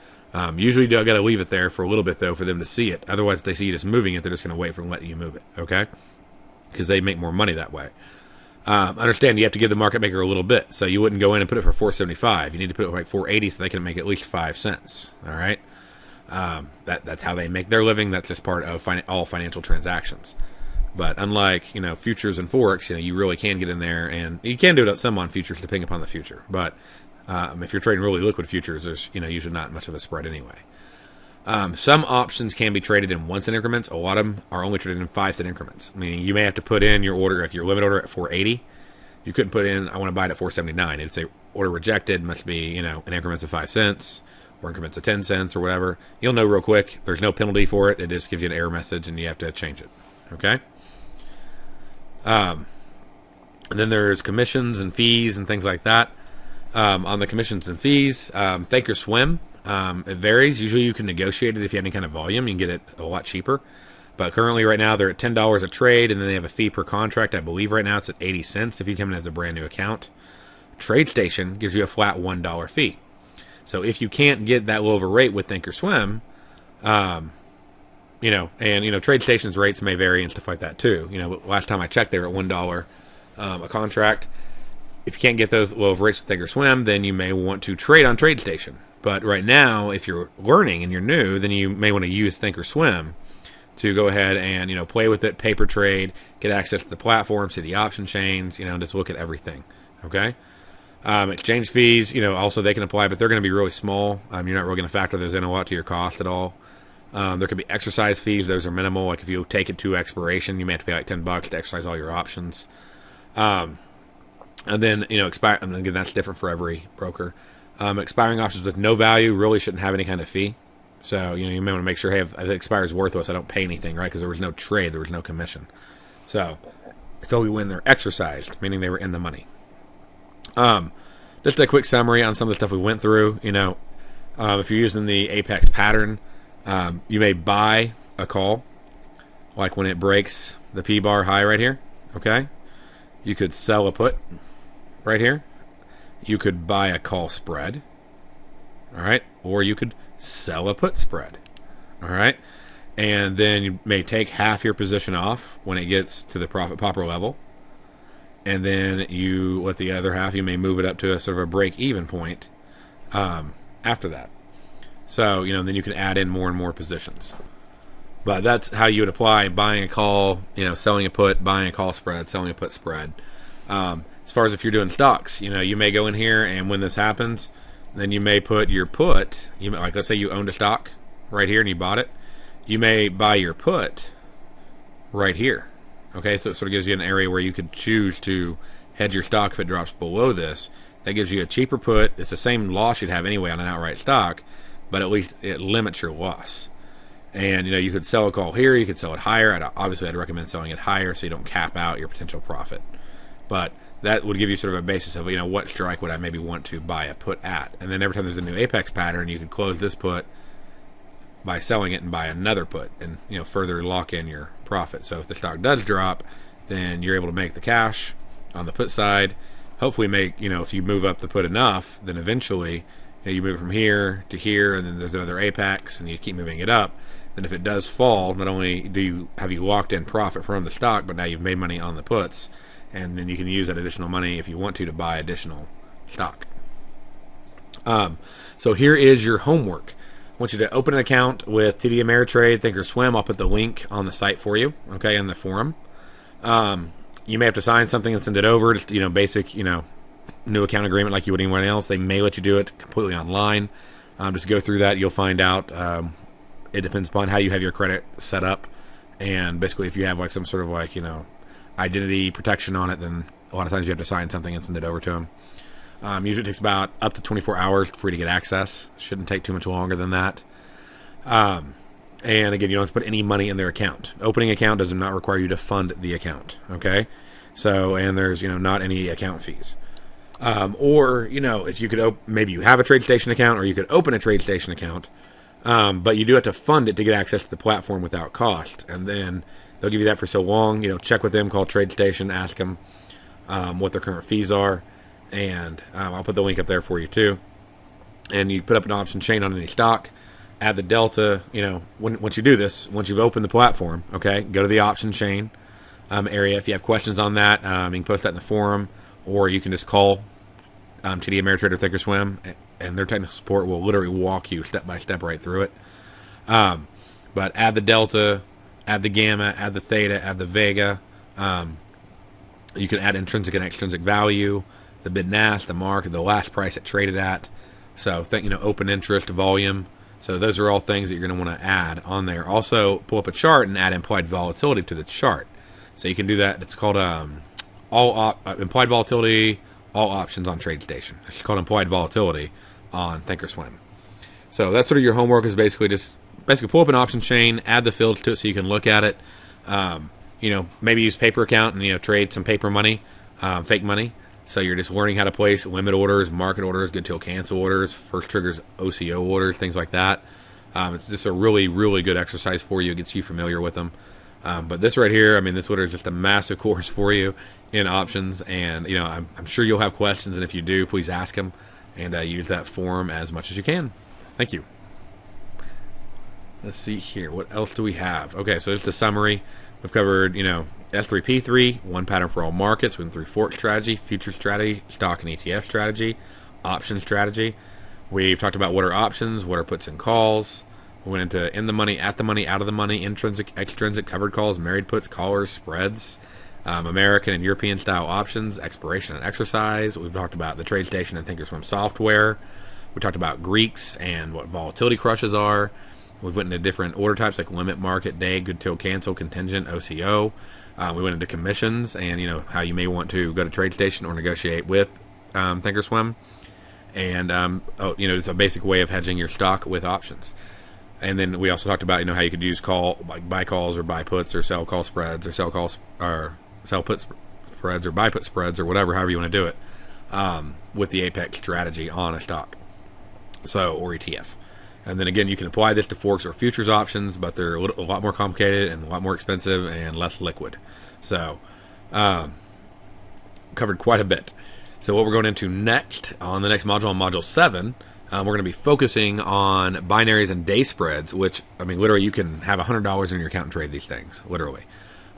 Usually you got to leave it there for a little bit, though, for them to see it. Otherwise, if they see you just moving it, they're just going to wait for letting you move it, okay? Because they make more money that way. Understand you have to give the market maker a little bit. So you wouldn't go in and put it for 475. You need to put it like 480 so they can make at least 5 cents, all right? That's how they make their living. That's just part of all financial transactions. But unlike, futures and Forex, you really can get in there, and you can do it some on futures depending upon the future. But if you're trading really liquid futures, there's usually not much of a spread anyway. Some options can be traded in 1 cent increments. A lot of them are only traded in 5 cent increments. Meaning you may have to put in your order, like your limit order at 480. You couldn't put in, I want to buy it at 479. It'd say order rejected, must be, in increments of 5 cents or increments of 10 cents or whatever. You'll know real quick. There's no penalty for it. It just gives you an error message and you have to change it. Okay? And then there's commissions and fees and things like that. On the commissions and fees, Thinkorswim, it varies. Usually you can negotiate it if you have any kind of volume. You can get it a lot cheaper. But currently right now they're at $10 a trade, and then they have a fee per contract. I believe right now it's at 80 cents if you come in as a brand new account. TradeStation gives you a flat $1 fee. So if you can't get that low of a rate with Thinkorswim, and trade stations rates may vary and stuff like that too. But last time I checked, they were at $1 a contract. If you can't get those low of rates with Thinkorswim, then you may want to trade on TradeStation. But right now, if you're learning and you're new, then you may want to use Thinkorswim to go ahead and play with it, paper trade, get access to the platform, see the option chains, just look at everything. Okay. Exchange fees, also they can apply, but they're going to be really small. You're not really going to factor those in a lot to your cost at all. There could be exercise fees; those are minimal. Like if you take it to expiration, you may have to pay like $10 to exercise all your options. And then, expire. And again, that's different for every broker. Expiring options with no value really shouldn't have any kind of fee. So, you may want to make sure, hey, if it expires worthless, I don't pay anything, right? Because there was no trade, there was no commission. So, it's only when they're exercised, meaning they were in the money. Just a quick summary on some of the stuff we went through. If you're using the Apex pattern, you may buy a call, like when it breaks the P-bar high right here, okay? You could sell a put right here. You could buy a call spread, all right? Or you could sell a put spread, all right? And then you may take half your position off when it gets to the profit popper level. And then you, with the other half, you may move it up to a sort of a break-even point after that. So, then you can add in more and more positions. But that's how you would apply buying a call, selling a put, buying a call spread, selling a put spread. As far as if you're doing stocks, you may go in here, and when this happens, then you may put your put, like let's say you owned a stock right here and you bought it, you may buy your put right here. Okay, so it sort of gives you an area where you could choose to hedge your stock if it drops below this. That gives you a cheaper put. It's the same loss you'd have anyway on an outright stock, but at least it limits your loss. And, you could sell a call here. You could sell it higher. I'd recommend selling it higher so you don't cap out your potential profit. But that would give you sort of a basis of, what strike would I maybe want to buy a put at. And then every time there's a new Apex pattern, you could close this put by selling it and buy another put and, further lock in your profit. So if the stock does drop, then you're able to make the cash on the put side. Hopefully if you move up the put enough, then eventually, you move from here to here, and then there's another apex, and you keep moving it up. Then if it does fall, not only have you locked in profit from the stock, but now you've made money on the puts, and then you can use that additional money if you want to buy additional stock. So here is your homework. I want you to open an account with TD Ameritrade, Thinkorswim. I'll put the link on the site for you, okay, in the forum. You may have to sign something and send it over, just, basic, new account agreement like you would anyone else. They may let you do it completely online. Just go through that. You'll find out. It depends upon how you have your credit set up. And basically, if you have like some sort of identity protection on it, then a lot of times you have to sign something and send it over to them. Usually it takes about up to 24 hours for you to get access. Shouldn't take too much longer than that. And again, you don't have to put any money in their account. Opening account does not require you to fund the account. Okay? So, and there's, not any account fees. Or, if you could, maybe you have a TradeStation account, or you could open a TradeStation account, but you do have to fund it to get access to the platform without cost. And then they'll give you that for so long. Check with them, call TradeStation, ask them what their current fees are. And I'll put the link up there for you too. And you put up an option chain on any stock, add the delta. Once you do this, once you've opened the platform, okay, go to the option chain area. If you have questions on that, you can post that in the forum, or you can just call TD Ameritrade or Thinkorswim, and their technical support will literally walk you step by step right through it. But add the delta, add the gamma, add the theta, add the vega. You can add intrinsic and extrinsic value, the bid and ask, the mark, the last price it traded at. So open interest, volume. So those are all things that you're going to want to add on there. Also, pull up a chart and add implied volatility to the chart. So you can do that. It's called implied volatility, all options on TradeStation. It's called implied volatility on Thinkorswim. So that's sort of your homework, is basically pull up an option chain, add the fields to it so you can look at it. Maybe use paper account and trade some paper money, fake money. So you're just learning how to place limit orders, market orders, good till cancel orders, first triggers, OCO orders, things like that. It's just a really, really good exercise for you. It gets you familiar with them. But this right here, this order is just a massive course for you in options. And, I'm sure you'll have questions. And if you do, please ask them, and use that forum as much as you can. Thank you. Let's see here. What else do we have? Okay, so just a summary. We've covered, S3P3, one pattern for all markets. We went through Forex strategy, future strategy, stock and ETF strategy, option strategy. We've talked about what are options, what are puts and calls. We went into in the money, at the money, out of the money, intrinsic, extrinsic, covered calls, married puts, callers, spreads, American and European style options, expiration and exercise. We've talked about the TradeStation and Thinkorswim software. We talked about Greeks and what volatility crushes are. We've went into different order types like limit, market, day, good till, cancel, contingent, OCO. We went into commissions and how you may want to go to TradeStation or negotiate with Thinkorswim. And it's a basic way of hedging your stock with options. And then we also talked about how you could use buy calls or buy puts or sell call spreads or sell put spreads or buy put spreads or however you want to do it with the Apex strategy on a stock, or ETF. And then again, you can apply this to Forex or futures options, but they're a lot more complicated and a lot more expensive and less liquid. So covered quite a bit. So what we're going into next on the next module, on module 7, we're going to be focusing on binaries and day spreads, which, literally you can have $100 in your account and trade these things, literally.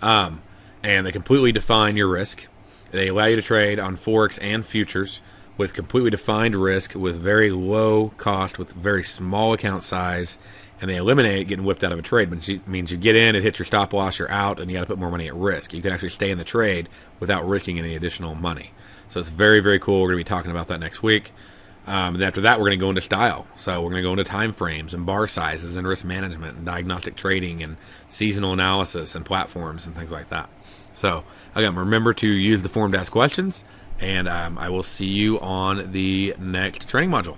And they completely define your risk. They allow you to trade on Forex and futures with completely defined risk, with very low cost, with very small account size, and they eliminate getting whipped out of a trade. It means you get in, it hits your stop loss, you're out, and you got to put more money at risk. You can actually stay in the trade without risking any additional money. So it's very, very cool. We're going to be talking about that next week. And after that, we're going to go into style. So we're going to go into time frames and bar sizes and risk management and diagnostic trading and seasonal analysis and platforms and things like that. So again, remember to use the form to ask questions, and I will see you on the next training module.